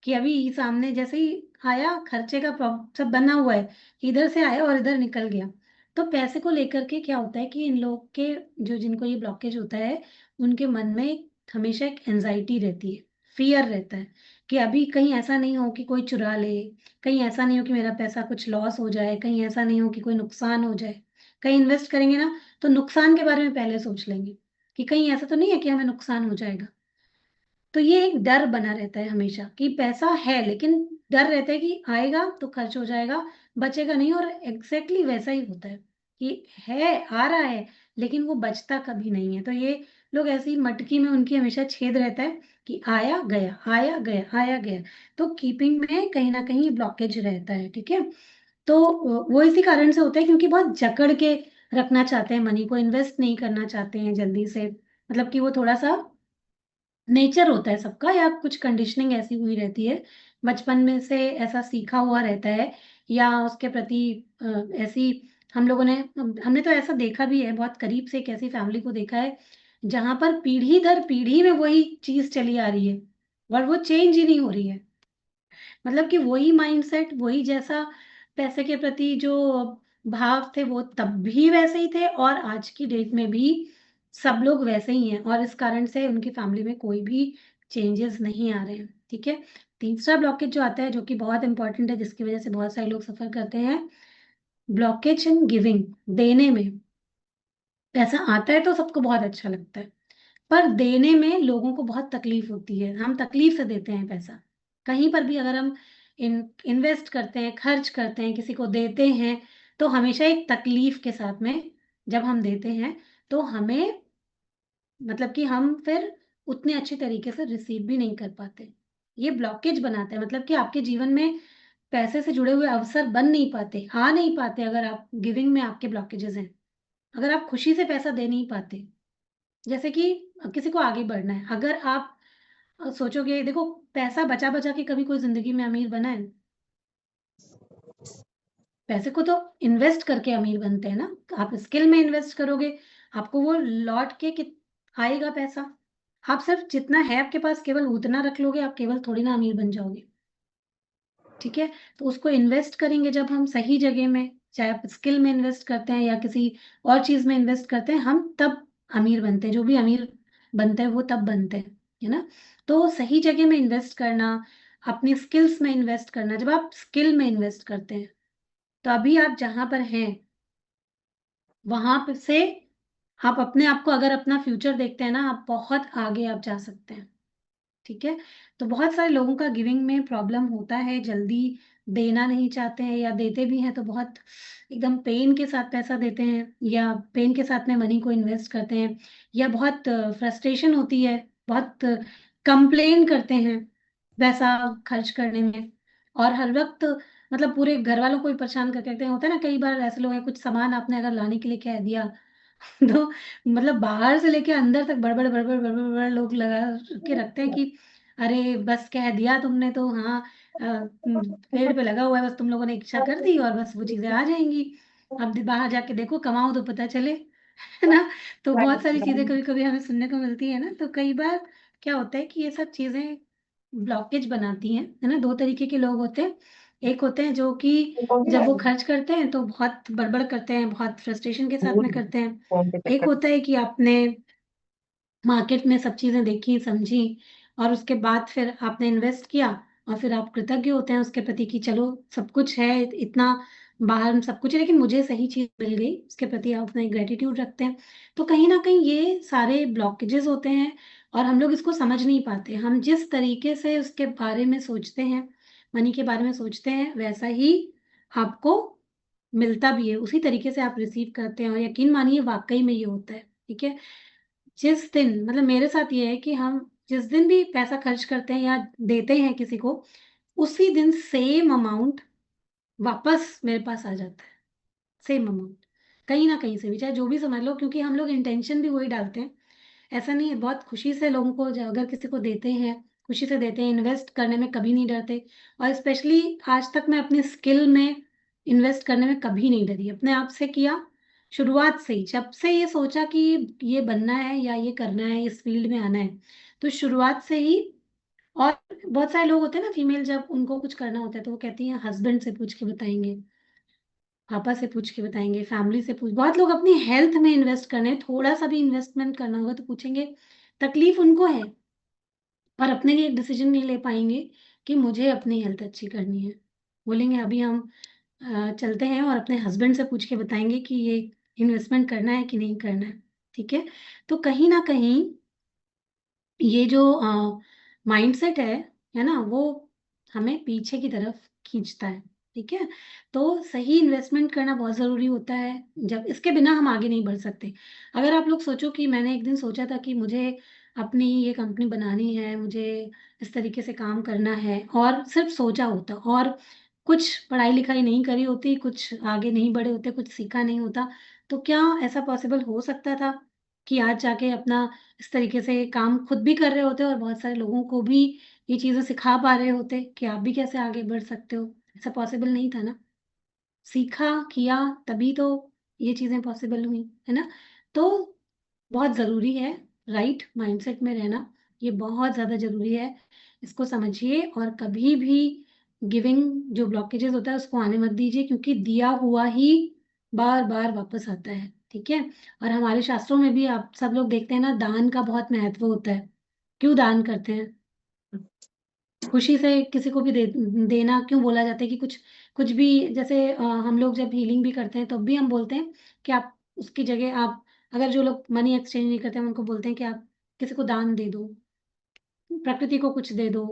कि अभी सामने जैसे ही आया खर्चे का सब बना हुआ है, इधर से आया और इधर निकल गया। तो पैसे को लेकर के क्या होता है कि इन लोग के, जो जिनको ये ब्लॉकेज होता है, उनके मन में हमेशा एक एंजाइटी रहती है, फियर रहता है कि अभी कहीं ऐसा नहीं हो कि कोई चुरा ले, कहीं ऐसा नहीं हो कि मेरा पैसा कुछ लॉस हो जाए, कहीं ऐसा नहीं हो कि कोई नुकसान हो जाए। कहीं इन्वेस्ट करेंगे ना तो नुकसान के बारे में पहले सोच लेंगे कि कहीं ऐसा तो नहीं है कि हमें नुकसान हो जाएगा। तो ये एक डर बना रहता है हमेशा कि पैसा है, लेकिन डर रहता है कि आएगा तो खर्च हो जाएगा, बचेगा नहीं, और एग्जैक्टली वैसा ही होता है। कि है, आ रहा है, लेकिन वो बचता कभी नहीं है। तो ये लोग ऐसी मटकी में उनकी हमेशा छेद रहता है कि आया गया, आया गया, आया गया। तो कीपिंग में कहीं ना कहीं ब्लॉकेज रहता है, ठीक है। तो वो इसी कारण से होता है क्योंकि बहुत जकड़ के रखना चाहते हैं मनी को, इन्वेस्ट नहीं करना चाहते हैं जल्दी से। मतलब कि वो थोड़ा सा नेचर होता है सबका, या कुछ कंडीशनिंग ऐसी हुई रहती है, बचपन में से ऐसा सीखा हुआ रहता है, या उसके प्रति ऐसी हम लोगों ने हमने तो ऐसा देखा भी है, बहुत करीब से एक ऐसी फैमिली को देखा है जहां पर पीढ़ी दर पीढ़ी में वही चीज चली आ रही है और वो चेंज ही नहीं हो रही है। मतलब कि वही माइंडसेट, वही जैसा पैसे के प्रति जो भाव थे वो तब भी वैसे ही थे, और आज की डेट में भी सब लोग वैसे ही हैं, और इस कारण से उनकी फैमिली में कोई भी चेंजेस नहीं आ रहे हैं, ठीक है। तीसरा ब्लॉकेज जो आता है, जो कि बहुत इंपॉर्टेंट है, जिसकी वजह से बहुत सारे लोग सफर करते हैं, ब्लॉकेज इन गिविंग, देने में। पैसा आता है तो सबको बहुत अच्छा लगता है, पर देने में लोगों को बहुत तकलीफ होती है, हम तकलीफ से देते हैं पैसा। कहीं पर भी अगर हम इन्वेस्ट करते हैं, खर्च करते हैं, किसी को देते हैं, तो हमेशा एक तकलीफ के साथ में जब हम देते हैं, तो हमें मतलब कि हम फिर उतने अच्छे तरीके से रिसीव भी नहीं कर पाते। ये ब्लॉकेज बनाता है, मतलब कि आपके जीवन में पैसे से जुड़े हुए अवसर बन नहीं पाते, आ नहीं पाते, अगर आप गिविंग में आपके ब्लॉकेजेस हैं। अगर आप खुशी से पैसा दे नहीं पाते, जैसे कि किसी को आगे बढ़ना है, अगर आप सोचोगे, देखो, पैसा बचा बचा के कभी कोई जिंदगी में अमीर बना है? पैसे को तो इन्वेस्ट करके अमीर बनते हैं ना। आप स्किल में इन्वेस्ट करोगे, आपको वो लौट के आएगा पैसा। आप सिर्फ जितना है आपके पास केवल उतना रख लोगे, आप केवल थोड़ी ना अमीर बन जाओगे, ठीक है। तो उसको इन्वेस्ट करेंगे जब हम सही जगह में, चाहे आप स्किल में इन्वेस्ट करते हैं या किसी और चीज में इन्वेस्ट करते हैं, हम तब अमीर बनते हैं। जो भी अमीर बनते हैं वो तब बनते हैं, है ना। तो सही जगह में इन्वेस्ट करना, अपनी स्किल्स में इन्वेस्ट करना। जब आप स्किल में इन्वेस्ट करते हैं, तो अभी आप जहां पर हैं वहां पे से आप अपने आप को, अगर अपना फ्यूचर देखते हैं ना, आप बहुत आगे आप जा सकते हैं, ठीक है। तो बहुत सारे लोगों का गिविंग में प्रॉब्लम होता है, जल्दी देना नहीं चाहते हैं, या देते भी हैं तो बहुत एकदम पेन के साथ पैसा देते हैं, या पेन के साथ में मनी को इन्वेस्ट करते हैं, या बहुत फ्रस्ट्रेशन होती है, बहुत कंप्लेन करते हैं पैसा खर्च करने में, और हर वक्त मतलब पूरे घर वालों को ही परेशान करके रखते हैं। होता है ना, कई बार ऐसे लोग हैं, कुछ सामान आपने अगर लाने के लिए कह दिया तो मतलब बाहर से लेके अंदर तक बड़बड़ बड़बड़ बड़बड़ बड़बड़ लोग लगा के रखते हैं कि अरे बस कह दिया तुमने तो, हाँ, पेड़ पे लगा हुआ है, बस तुम लोगों ने इच्छा कर दी और बस वो चीजें आ जाएंगी। अब बाहर जाके देखो, कमाओ तो पता चले, है ना। तो बहुत सारी चीजें कभी कभी हमें सुनने को मिलती है ना। तो कई बार क्या होता है कि ये सब चीजें ब्लॉकेज बनाती हैं, है ना। दो तरीके के लोग होते हैं। एक होते हैं जो कि जब वो खर्च करते हैं तो बहुत बड़बड़ करते हैं, बहुत फ्रस्ट्रेशन के साथ में करते हैं। फोन पे एक चक्कर। होता है कि आपने मार्केट में सब चीजें देखी समझी, और उसके बाद फिर आपने इन्वेस्ट किया, और फिर आप कृतज्ञ होते हैं उसके प्रति कि चलो सब कुछ है, इतना बाहर सब कुछ है, लेकिन मुझे सही चीज मिल गई, उसके प्रति आप अपना ग्रेटिट्यूड रखते हैं। तो कहीं ना कहीं ये सारे ब्लॉकेजेस होते हैं, और हम लोग इसको समझ नहीं पाते। हम जिस तरीके से उसके बारे में सोचते हैं, मनी के बारे में सोचते हैं, वैसा ही आपको मिलता भी है, उसी तरीके से आप रिसीव करते हैं। और यकीन मानिए, वाकई में ये होता है, ठीक है। जिस दिन, मतलब मेरे साथ ये है कि हम जिस दिन भी पैसा खर्च करते हैं या देते हैं किसी को, उसी दिन सेम अमाउंट वापस मेरे पास आ जाता है, सेम अमाउंट, कहीं ना कहीं से भी, चाहे जो भी समझ लो, क्योंकि हम लोग इंटेंशन भी वही डालते हैं। ऐसा नहीं है, बहुत खुशी से लोगों को अगर किसी को देते हैं, खुशी से देते हैं, इन्वेस्ट करने में कभी नहीं डरते। और स्पेशली आज तक मैं अपने स्किल में इन्वेस्ट करने में कभी नहीं डरी, अपने आप से किया। शुरुआत से ही, जब से ये सोचा कि ये बनना है या ये करना है, इस फील्ड में आना है, तो शुरुआत से ही। और बहुत सारे लोग होते हैं ना, फीमेल, जब उनको कुछ करना होता है तो वो कहती हैं हस्बैंड से पूछ के बताएंगे, पापा से पूछ के बताएंगे, फैमिली से पूछ। बहुत लोग अपनी हेल्थ में इन्वेस्ट करने हैं, थोड़ा सा भी इन्वेस्टमेंट करना होगा तो पूछेंगे, तकलीफ उनको है, पर अपने लिए एक डिसीजन नहीं ले पाएंगे कि मुझे अपनी हेल्थ अच्छी करनी है। बोलेंगे अभी हम चलते हैं और अपने हस्बैंड से पूछ के बताएंगे कि ये इन्वेस्टमेंट करना है कि नहीं करना है, ठीक है। तो कहीं ना कहीं ये जो माइंडसेट है ना, वो हमें पीछे की तरफ खींचता है। ठीक है। तो सही इन्वेस्टमेंट करना बहुत जरूरी होता है, जब इसके बिना हम आगे नहीं बढ़ सकते। अगर आप लोग सोचो कि मैंने एक दिन सोचा था कि मुझे अपनी ये कंपनी बनानी है, मुझे इस तरीके से काम करना है, और सिर्फ सोचा होता और कुछ पढ़ाई लिखाई नहीं करी होती, कुछ आगे नहीं बढ़े होते, कुछ सीखा नहीं होता, तो क्या ऐसा पॉसिबल हो सकता था कि आज जाके अपना इस तरीके से काम खुद भी कर रहे होते और बहुत सारे लोगों को भी ये चीजें सिखा पा रहे होते कि आप भी कैसे आगे बढ़ सकते हो? ऐसा पॉसिबल नहीं था ना। सीखा, किया, तभी तो ये चीजें पॉसिबल हुई, है ना। तो बहुत जरूरी है राइट माइंडसेट में रहना, ये बहुत ज्यादा जरूरी है। इसको समझिए और कभी भी गिविंग जो ब्लॉकेजेस होता है उसको आने मत दीजिए, क्योंकि दिया हुआ ही बार बार वापस आता है, ठीक है। और हमारे शास्त्रों में भी आप सब लोग देखते हैं ना, दान का बहुत महत्व होता है। क्यों दान करते हैं? खुशी से किसी को भी देना क्यों बोला जाता है कि कुछ कुछ भी, जैसे हम लोग जब हीलिंग भी करते हैं तब भी हम बोलते हैं कि आप उसकी जगह आप, अगर जो लोग मनी एक्सचेंज नहीं करते हम उनको बोलते हैं कि आप किसी को दान दे दो, प्रकृति को कुछ दे दो,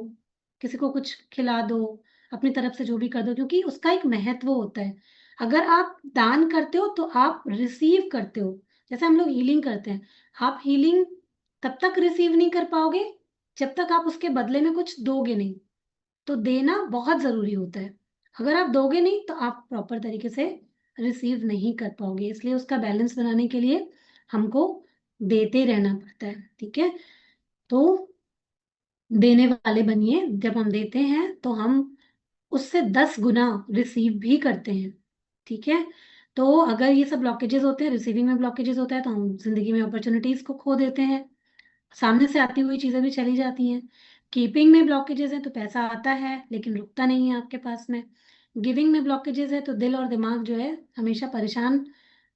किसी को कुछ खिला दो, अपनी तरफ से जो भी कर दो, क्योंकि उसका एक महत्व होता है। अगर आप दान करते हो तो आप रिसीव करते हो। जैसे हम लोग हीलिंग करते हैं, आप हीलिंग तब तक रिसीव नहीं कर पाओगे जब तक आप उसके बदले में कुछ दोगे नहीं। तो देना बहुत जरूरी होता है। अगर आप दोगे नहीं तो आप प्रॉपर तरीके से रिसीव नहीं कर पाओगे, इसलिए उसका बैलेंस बनाने के लिए हमको देते रहना पड़ता है, ठीक है। तो देने वाले बनिए, जब हम देते हैं तो हम उससे 10 गुना रिसीव भी करते हैं, ठीक है। तो अगर ये सब ब्लॉकेजेस होते हैं, रिसीविंग में ब्लॉकेजेस होता है, तो हम जिंदगी में अपॉर्चुनिटीज को खो देते हैं, सामने से आती हुई चीजें भी चली जाती हैं। कीपिंग में ब्लॉकेजेस है तो पैसा आता है लेकिन रुकता नहीं है आपके पास में। गिविंग में ब्लॉकेजेस है तो दिल और दिमाग जो है हमेशा परेशान,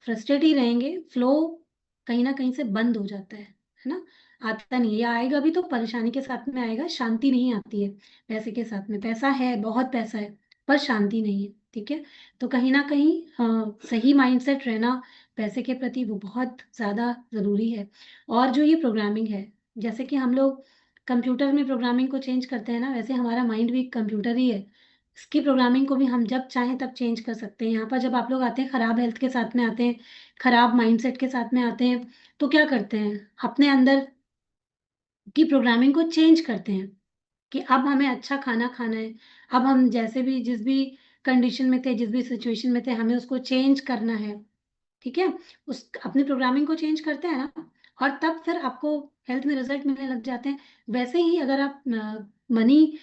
फ्रस्ट्रेट ही रहेंगे, फ्लो कहीं ना कहीं से बंद हो जाता है ना। आता नहीं है, या आएगा भी तो परेशानी के साथ में आएगा, शांति नहीं आती है। पैसे के साथ में, पैसा है, बहुत पैसा है, पर शांति नहीं है, ठीक है। तो कहीं ना कहीं सही माइंडसेट रहना पैसे के प्रति वो बहुत ज्यादा जरूरी है। और जो ये प्रोग्रामिंग है, जैसे कि हम लोग कंप्यूटर में प्रोग्रामिंग को चेंज करते हैं ना, वैसे हमारा माइंड भी कंप्यूटर ही है। इसकी प्रोग्रामिंग को भी हम जब चाहें तब चेंज कर सकते हैं। यहाँ पर जब आप लोग आते हैं, खराब हेल्थ के साथ में आते हैं, खराब माइंडसेट के साथ में आते हैं, तो क्या करते हैं, अपने अंदर की प्रोग्रामिंग को चेंज करते हैं कि अब हमें अच्छा खाना खाना है। अब हम जैसे भी जिस भी कंडीशन में थे, जिस भी सिचुएशन में थे, हमें उसको चेंज करना है, ठीक है। उस अपनी प्रोग्रामिंग को चेंज करते हैं ना, और तब फिर आपको हेल्थ में रिजल्ट मिलने लग जाते हैं। वैसे ही अगर आप मनी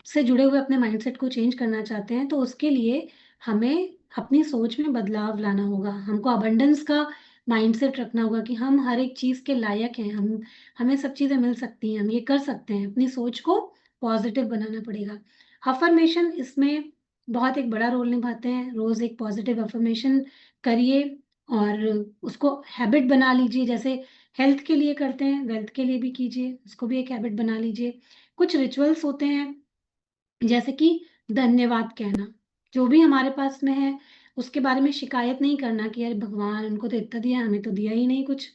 से जुड़े हुए अपने माइंडसेट को चेंज करना चाहते हैं तो उसके लिए हमें अपनी सोच में बदलाव लाना होगा, हमको अबंडेंस का माइंडसेट रखना होगा कि हम हर एक चीज के लायक हैं, हम हमें सब चीजें मिल सकती हैं, हम ये कर सकते हैं। अपनी सोच को पॉजिटिव बनाना पड़ेगा। अफर्मेशन इसमें बहुत एक बड़ा रोल निभाते हैं। रोज एक पॉजिटिव अफर्मेशन करिए और उसको हैबिट बना लीजिए। जैसे हेल्थ के लिए करते हैं, वेल्थ के लिए भी कीजिए, उसको भी एक हैबिट बना लीजिए। कुछ रिचुअल्स होते हैं, जैसे कि धन्यवाद कहना, जो भी हमारे पास में है उसके बारे में शिकायत नहीं करना कि अरे भगवान उनको तो इतना दिया, हमें तो दिया ही नहीं कुछ।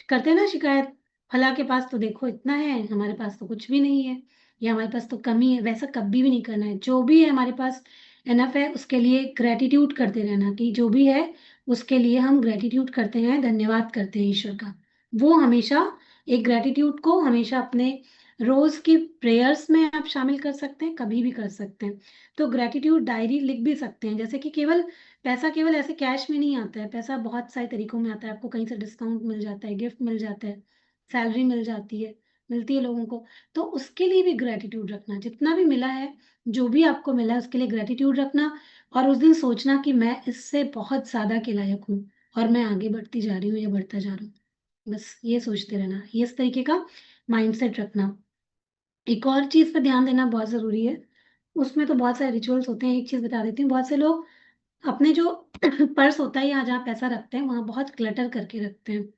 करते हैं ना शिकायत, फला के पास तो देखो इतना है, हमारे पास तो कुछ भी नहीं है, या हमारे पास तो कमी है। वैसा कभी भी नहीं करना है, जो भी है हमारे पास एनफ है उसके लिए ग्रेटिट्यूड करते रहना, कि जो भी है उसके लिए हम ग्रेटिट्यूड करते हैं, धन्यवाद करते हैं ईश्वर का। वो हमेशा एक ग्रेटिट्यूड को हमेशा अपने रोज की प्रेयर्स में आप शामिल कर सकते हैं, कभी भी कर सकते हैं। तो ग्रेटिट्यूड डायरी लिख भी सकते हैं। जैसे कि केवल पैसा केवल ऐसे कैश में नहीं आता है, पैसा बहुत सारे तरीकों में आता है। आपको कहीं से डिस्काउंट मिल जाता है, गिफ्ट मिल जाता है, सैलरी मिल जाती है, मिलती है लोगों को। तो उसके लिए भी ग्रेटिट्यूड रखना, जितना भी मिला है, जो भी आपको मिला है उसके लिए ग्रेटिट्यूड रखना। और उस दिन सोचना कि मैं इससे बहुत ज्यादा के लायक हूँ और मैं आगे बढ़ती जा रही हूँ या बढ़ता जा रहा हूँ। बस ये सोचते रहना, ये इस तरीके का माइंडसेट रखना। एक और चीज पे ध्यान देना बहुत जरूरी है, उसमें तो बहुत सारे रिचुअल्स होते हैं। एक चीज बता देती हूँ, बहुत से लोग अपने जो पर्स होता है या जहाँ पैसा रखते हैं वहां बहुत क्लटर करके रखते हैं।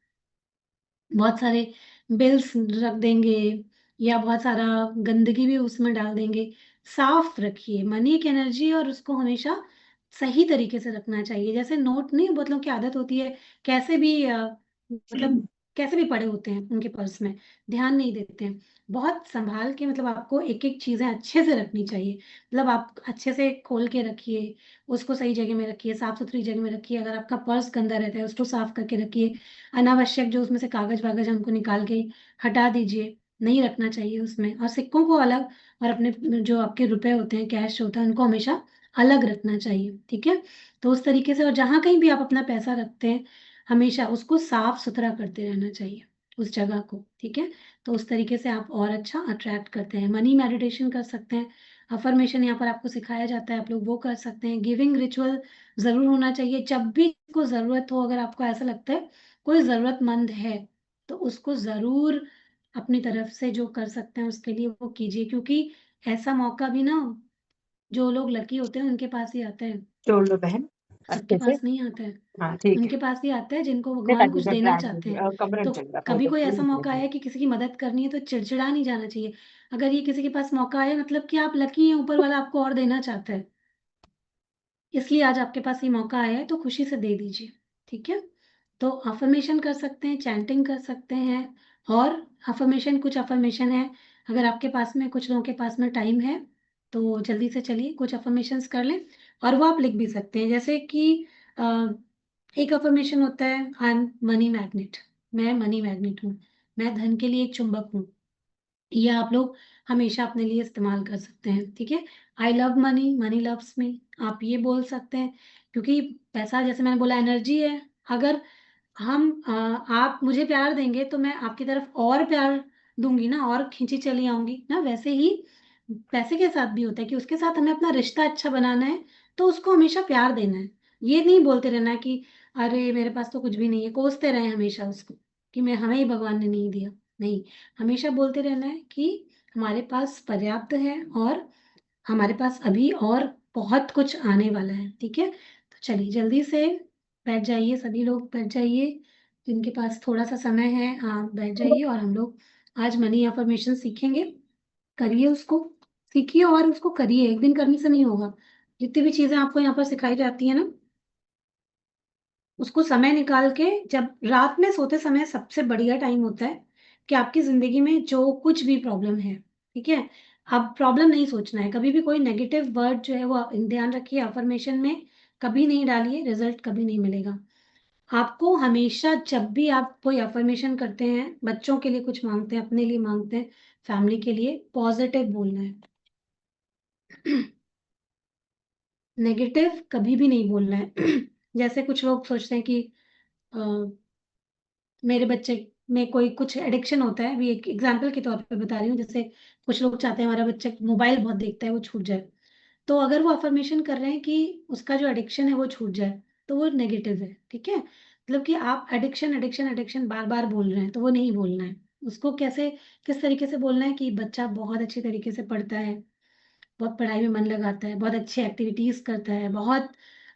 बहुत सारे बिल्स रख देंगे या बहुत सारा गंदगी भी उसमें डाल देंगे। साफ रखिए मनी की एनर्जी, और उसको हमेशा सही तरीके से रखना चाहिए। जैसे नोट नहीं, बहुत लोगों की आदत होती है कैसे भी मतलब कैसे भी पड़े होते हैं उनके पर्स में, ध्यान नहीं देते हैं। बहुत सँभाल के मतलब आपको एक-एक चीज़ें अच्छे से रखनी चाहिए। मतलब आप अच्छे से खोल के रखिए, उसको सही जगह में रखिए, साफ-सुथरी जगह में रखिए। अगर आपका पर्स गंदा रहता है, उसको साफ करके रखिए। अनावश्यक जो उसमें से कागज़-वागज़ हैं, उनको निकाल के हटा दीजिए, नहीं रखना चाहिए उसमें। और सिक्कों को अलग और अपने जो आपके रुपए होते हैं, कैश होता है, उनको हमेशा अलग रखना चाहिए, ठीक है? तो उस तरीके से और जहाँ कहीं भी आप अपना पैसा रखते हैं, हमेशा उसको साफ-सुथरा करते रहना चाहिए, उस जगह को, ठीक है? तो उस तरीके से आप और अच्छा अट्रैक्ट करते हैं। मनी मेडिटेशन कर सकते हैं, अफ़र्मेशन यहाँ पर आपको सिखाया जाता है, आप लोग वो कर सकते हैं। गिविंग रिचुअल ज़रूर होना चाहिए, जब भी को ज़रूरत हो, अगर आपको ऐसा लगता है कोई ज़रूरतमंद है, तो उसको ज़रूर अपनी तरफ से जो कर सकते हैं उसके लिए वो कीजिए, क्योंकि ऐसा मौका भी ना जो लोग लकी होते हैं उनके पास ही आता है, जोड़ लो बहन सबके अच्छे से। पास नहीं आता है। हाँ ठीक है। उनके पास ही आता है जिनको भगवान नेताजी कुछ का देना ट्रैक चाहते हैं। कमरन तो चल रहा कभी फोटो कोई ऐसा मौका प्लीज। आया कि किसी की मदद करनी है तो चिड़चिड़ा नहीं जाना चाहिए। अगर ये किसी के पास मौका आया मतलब कि आप लकी हैं, ऊपर वाला आपको और देना चाहता है। इसलिए आज आपके पास ये मौका आया है तो खुशी से दे दीजिए, ठीक है? तो अफ़र्मेशन कर सकते हैं, चैंटिंग कर सकते हैं और अफ़र्मेशन कुछ अफ़र्मेशन है, अगर आपके पास में कुछ लोगों के पास में टाइम है, तो जल्दी से चलिए कुछ अफ़र्मेशंस कर लें और वो आप लिख भी सकते हैं। जैसे कि अ, एक अफ़र्मेशन होता है आई एम मनी मैग्नेट, मैं मनी मैग्नेट हूँ, मैं धन के लिए एक चुंबक हूँ। ये आप लोग हमेशा अपने लिए इस्तेमाल कर सकते हैं, ठीक है? I love money, money loves me, आप ये बोल सकते हैं क्योंकि पैसा जैसे मैंने बोला एनर्जी है। अगर आप मुझे प्यार देंगे तो मैं आपकी तरफ और प्यार दूँगी ना और खींची चली आऊँगी ना, वैसे ही पैसे के साथ भी होता है कि उसके साथ हमें अपना रिश्ता अच्छा बनाना है, तो उसको हमेशा प्यार देना है। ये नहीं बोलते रहना है कि अरे! मेरे पास तो कुछ भी नहीं है, कोसते रहें हमेशा उसको कि मैं हमें ही भगवान ने नहीं दिया। नहीं, हमेशा बोलते रहना है कि हमारे पास पर्याप्त है और हमारे पास अभी और बहुत कुछ आने वाला है, ठीक है? तो चलिए जल्दी से बैठ जाइए, सभी लोग बैठ जाइए, जिनके पास थोड़ा-सा समय है आप बैठ जाइए और हम लोग आज मनी अफ़र्मेशन सीखेंगे। करिए उसको, सीखिए और उसको करिए, एक दिन करने से नहीं होगा। जितनी भी चीज़ें आपको यहाँ पर सिखाई जाती हैं ना, उसको समय निकाल के जब रात में सोते समय सबसे बढ़िया टाइम होता है कि आपकी ज़िंदगी में जो कुछ भी प्रॉब्लम है, ठीक है? अब प्रॉब्लम नहीं सोचना है, कभी भी कोई नेगेटिव वर्ड जो है वो ध्यान रखिए अफ़र्मेशन में कभी नहीं डालिए, रिज़ल्ट कभी नहीं मिलेगा। आपको हमेशा जब भी आप कोई अफ़र्मेशन करते हैं, बच्चों के लिए कुछ माँगते हैं, अपने लिए माँगते हैं, फैमिली के लिए, पॉज़िटिव बोलना है। नेगेटिव कभी भी नहीं बोलना है। जैसे कुछ लोग सोचते हैं कि अ मेरे बच्चे में कोई कुछ एडिक्शन होता है, अभी एक एग्ज़ाम्पल के तौर पे बता रही हूँ, जैसे कुछ लोग चाहते हैं हमारा बच्चा मोबाइल बहुत देखता है, वो छूट जाए। तो अगर वो अफ़र्मेशन कर रहे हैं कि उसका जो एडिक्शन है वो छूट जाए, तो वो नेगेटिव है, ठीक है? मतलब कि आप एडिक्शन, एडिक्शन, एडिक्शन बार-बार बोल रहे हैं, तो वो नहीं बोलना है। उसको कैसे किस तरीके से बोलना है कि बच्चा बहुत अच्छी तरीके से पढ़ता है, बहुत पढ़ाई में मन लगाता है, बहुत अच्छी एक्टिविटीज़ करता है, बहुत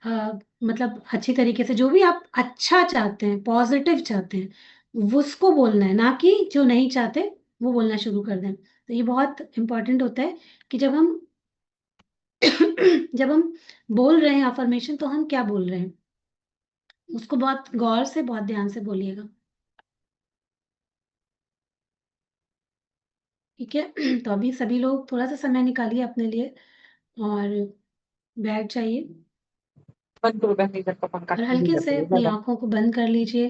अ, मतलब अच्छी तरीके से जो भी आप अच्छा चाहते हैं, पॉज़िटिव चाहते हैं, वो उसको बोलना है, ना कि जो नहीं चाहते, वो बोलना शुरू कर दें। तो ये बहुत इम्पोर्टेंट होता है कि जब हम बोल रहे हैं अफ़र्मेशन तो हम क्या बोल रहे हैं? उसको बहुत गौर से, बहुत ध्यान से बोलिएगा, ठीक है? तो अभी सभी लोग थोड़ा-सा समय निकालिए अपने लिए और बैठ जाइए। बंद करो बहन इधर का पंखा और नहीं हल्के करते से हैं अपनी ज्यादा। आँखों को बंद कर लीजिए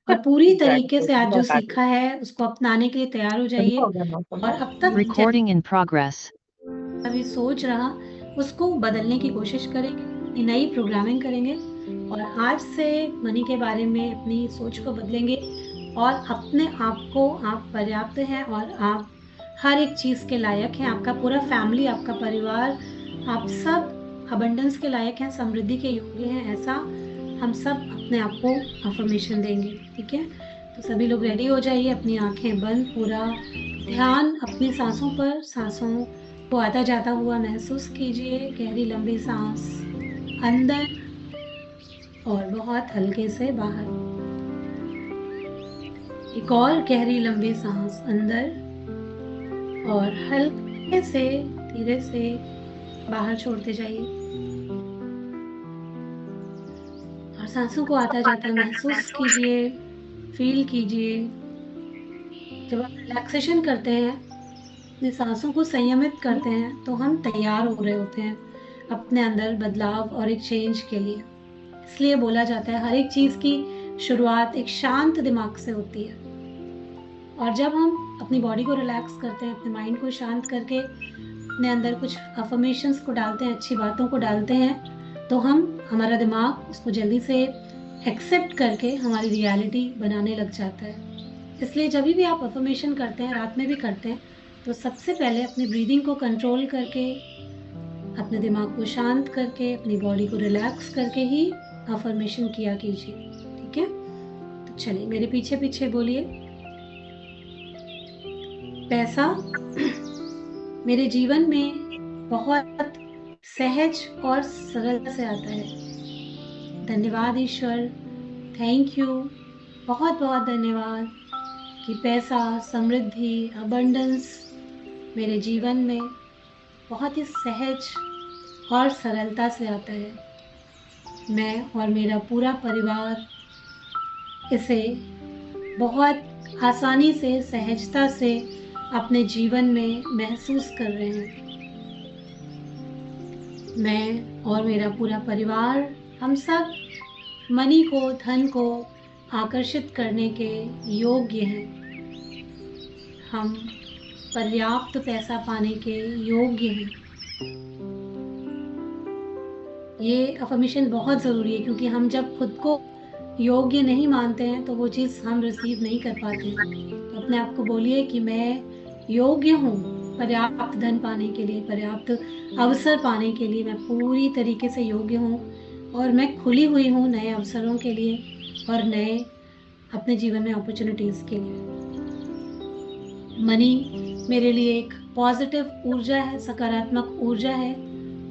और पूरी गाड़ी तरीके को से आज जो बहुत आगे सीखा है, उसको अपनाने के लिए तैयार हो ठंडा जाइए हो गया मौसम। और अब तक Recording in progress. जैसा भी सोच रहा, उसको बदलने की कोशिश करेंगे, अपनी नई प्रोग्रामिंग करेंगे और आज से मनी के बारे में अपनी सोच को बदलेंगे और अपने आप को आप पर्याप्त हैं और आप हर एक चीज़ के लायक हैं। आपका पूरा फैमिली, आपका परिवार, आप सब अबंडेंस के लायक हैं, समृद्धि के योग्य हैं, ऐसा हम सब अपने आप को अफ़र्मेशन देंगे, ठीक है? तो सभी लोग रेडी हो जाइए, अपनी आँखें बंद, पूरा ध्यान अपनी साँसों पर, साँसों को आता-जाता हुआ महसूस कीजिए, गहरी लंबी साँस अंदर और बहुत हल्के से बाहर। एक और गहरी लंबी साँस अंदर और हल्के से, धीरे से बाहर छोड़ते जाइए और साँसों को आता-जाता महसूस कीजिए। फील कीजिए। जब आप रिलैक्सेशन करते हैं, अपनी सांसों को संयमित करते हैं, तो हम तैयार हो रहे होते हैं अपने अंदर बदलाव और एक चेंज के लिए। इसलिए बोला जाता है हर एक चीज की शुरुआत एक शांत दिमाग से होती है। और जब हम अपनी बॉडी को रिलैक्स करते हैं, अपने माइंड को शांत करके अपने अंदर कुछ अफर्मेशंस को डालते हैं, अच्छी बातों को डालते हैं, तो हमारा दिमाग उसको जल्दी से एक्सेप्ट करके हमारी रियलिटी बनाने लग जाता है। इसलिए जब भी आप अफर्मेशन करते हैं, रात में भी करते हैं, तो सबसे पहले अपनी ब्रीदिंग को कंट्रोल करके, अपने दिमाग को शांत करके, अपनी बॉडी को रिलैक्स करके ही अफर्मेशन किया कीजिए। ठीक है, तो चलिए मेरे पीछे पीछे बोलिए। पैसा मेरे जीवन में बहुत सहज और सरल से आता है। धन्यवाद ईश्वर, थैंक यू, बहुत बहुत धन्यवाद कि पैसा, समृद्धि, अबंडेंस मेरे जीवन में बहुत ही सहज और सरलता से आता है। मैं और मेरा पूरा परिवार इसे बहुत आसानी से, सहजता से अपने जीवन में महसूस कर रहे हैं। मैं और मेरा पूरा परिवार, हम सब मनी को, धन को आकर्षित करने के योग्य हैं। हम पर्याप्त पैसा पाने के योग्य हैं। ये अफर्मेशन बहुत ज़रूरी है, क्योंकि हम जब खुद को योग्य नहीं मानते हैं तो वो चीज़ हम रिसीव नहीं कर पाते। तो अपने आप को बोलिए कि मैं योग्य हूँ पर्याप्त धन पाने के लिए, पर्याप्त अवसर पाने के लिए। मैं पूरी तरीके से योग्य हूँ और मैं खुली हुई हूँ नए अवसरों के लिए और नए अपने जीवन में अपॉर्चुनिटीज़ के लिए। मनी मेरे लिए एक पॉजिटिव ऊर्जा है, सकारात्मक ऊर्जा है,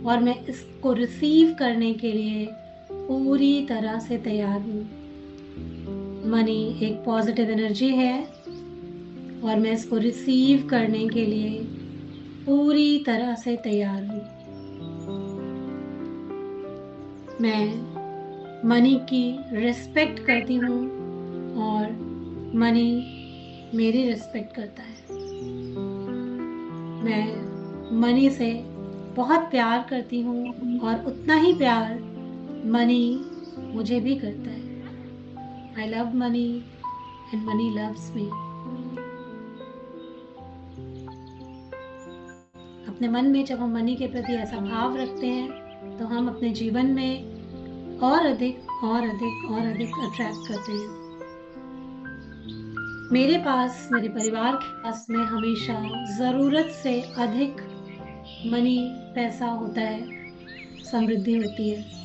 और मैं इसको रिसीव करने के लिए पूरी तरह से तैयार हूँ। मनी एक पॉजिटिव एनर्जी है और मैं इसको रिसीव करने के लिए पूरी तरह से तैयार हूँ। मैं मनी की रिस्पेक्ट करती हूँ और मनी मेरी रिस्पेक्ट करता है। मैं मनी से बहुत प्यार करती हूँ और उतना ही प्यार मनी मुझे भी करता है। I love money and money loves me. अपने मन में जब हम मनी के प्रति ऐसा भाव रखते हैं, तो हम अपने जीवन में और अधिक और अधिक और अधिक अट्रैक्ट करते हैं। मेरे पास, मेरे परिवार के पास में हमेशा ज़रूरत से अधिक मनी, पैसा होता है, समृद्धि होती है।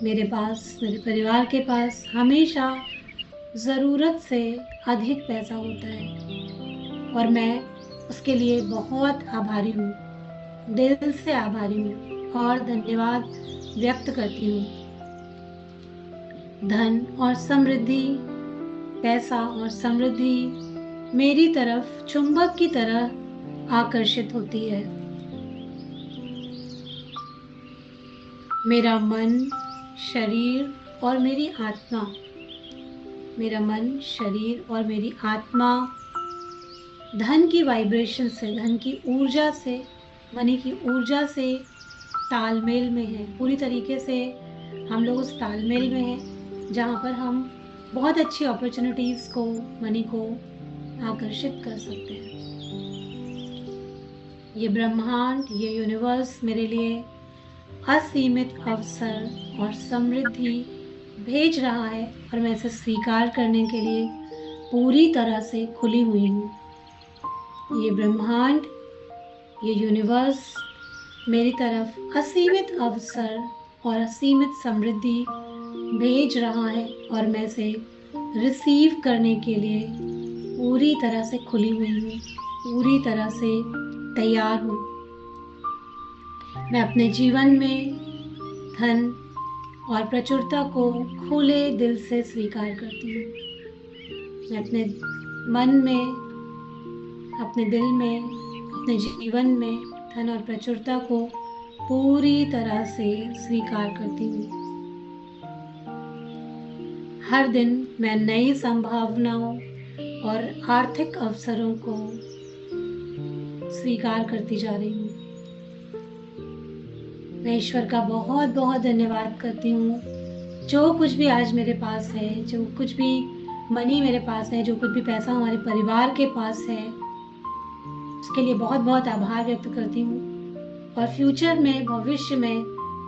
मेरे पास, मेरे परिवार के पास हमेशा ज़रूरत से अधिक पैसा होता है और मैं उसके लिए बहुत आभारी हूँ, दिल से आभारी हूँ और धन्यवाद व्यक्त करती हूँ। धन और समृद्धि, पैसा और समृद्धि मेरी तरफ चुंबक की तरह आकर्षित होती है। मेरा मन, शरीर और मेरी आत्मा, मेरा मन, शरीर और मेरी आत्मा धन की वाइब्रेशन से, धन की ऊर्जा से, मनी की ऊर्जा से तालमेल में है। पूरी तरीके से हम लोग उस तालमेल में हैं जहाँ पर हम बहुत अच्छी अपॉर्चुनिटीज़ को, मनी को आकर्षित कर सकते हैं। ये ब्रह्मांड, ये यूनिवर्स मेरे लिए असीमित अवसर और समृद्धि भेज रहा है और मैं इसे स्वीकार करने के लिए पूरी तरह से खुली हुई हूँ। ये ब्रह्मांड, ये यूनिवर्स मेरी तरफ असीमित अवसर और असीमित समृद्धि भेज रहा है और मैं इसे रिसीव करने के लिए पूरी तरह से खुली हुई हूँ, पूरी तरह से तैयार हूँ। मैं अपने जीवन में धन और प्रचुरता को खुले दिल से स्वीकार करती हूँ। मैं अपने मन में, अपने दिल में, अपने जीवन में धन और प्रचुरता को पूरी तरह से स्वीकार करती हूँ। हर दिन मैं नई संभावनाओं और आर्थिक अवसरों को स्वीकार करती जा रही हूँ। मैं ईश्वर का बहुत बहुत धन्यवाद करती हूँ। जो कुछ भी आज मेरे पास है, जो कुछ भी मनी मेरे पास है, जो कुछ भी पैसा हमारे परिवार के पास है, उसके लिए बहुत बहुत आभार व्यक्त करती हूँ। और फ्यूचर में, भविष्य में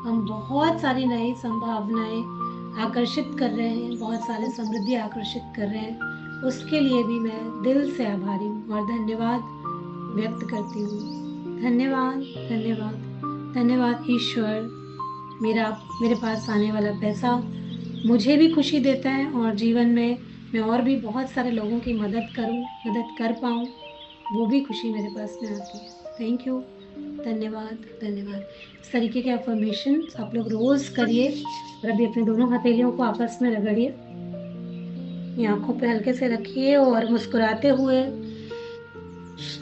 हम बहुत सारी नई संभावनाएं आकर्षित कर रहे हैं, बहुत सारे समृद्धि आकर्षित कर रहे हैं। उसके लिए भी मैं दिल से आभारी हूँ और धन्यवाद व्यक्त करती हूँ। धन्यवाद, धन्यवाद, धन्यवाद ईश्वर। मेरे पास आने वाला पैसा मुझे भी खुशी देता है और जीवन में मैं और भी बहुत सारे लोगों की मदद कर पाऊँ, वो भी खुशी मेरे पास में आती है। थैंक यू, धन्यवाद, धन्यवाद। इस तरीके के अफर्मेशन आप लोग रोज करिए और अभी अपने दोनों हथेलियों को आपस में रगड़िए, ये आंखों पे हल्के से रखिए और मुस्कुराते हुए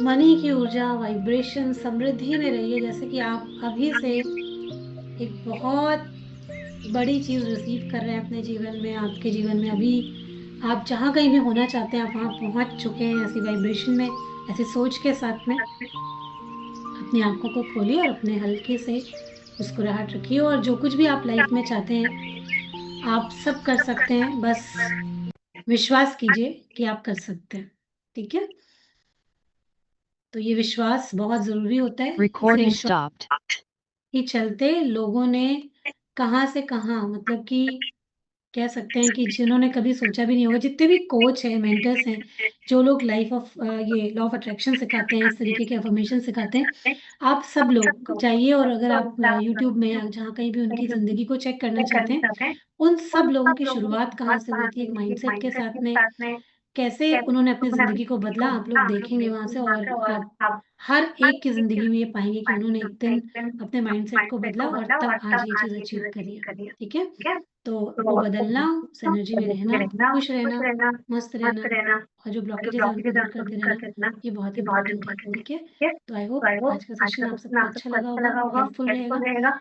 मनी की ऊर्जा, वाइब्रेशन, समृद्धि में रहिए, जैसे कि आप अभी से एक बहुत बड़ी चीज रिसीव कर रहे हैं अपने जीवन में। आपके जीवन में अभी आप जहाँ कहीं भी होना चाहते हैं, आप वहां पहुंच चुके हैं ऐसी वाइब्रेशन में, ऐसी सोच के साथ में। अपनी आंखों को खोलिए और अपने हल्के से मुस्कुराहट रखिए और जो कुछ भी आप लाइफ में चाहते हैं आप सब कर सकते हैं। बस विश्वास कीजिए कि आप कर सकते हैं। ठीक है, तो ये विश्वास बहुत जरूरी होता है। इस Recording विश्वास stopped. के चलते लोगों ने कहाँ से कहाँ, मतलब कि कह सकते हैं कि जिन्होंने कभी सोचा भी नहीं होगा, जितने भी कोच हैं, मेंटर्स हैं, जो लोग लाइफ ऑफ ये लॉ ऑफ अट्रैक्शन सिखाते हैं, इस तरीके के अफर्मेशन सिखाते हैं, आप सब लोग जाइए और अगर आप यूट्यूब में या जहाँ कहीं भी उनकी जिंदगी को चेक करना चाहते हैं, उन सब लोगों की शुरुआत कहाँ से हुई थी, एक माइंडसेट के साथ में कैसे उन्होंने अपनी जिंदगी को बदला, आप लोग देखेंगे वहां से। और आप हर एक की जिंदगी में ये पाएंगे कि उन्होंने एक दिन अपने माइंडसेट को बदला और तब आज ये चीज अचीव करी है। ठीक है, तो वो बदलना, उस एनर्जी में रहना, खुश रहना, मस्त रहना और जो ब्लॉकेजेस है उनको दूर करते रहना, ये बहुत इंपॉर्टेंट है। ठीक है, तो आई होप आज का सेशन आप सबको अच्छा लगा होगा, हेल्पफुल रहेगा।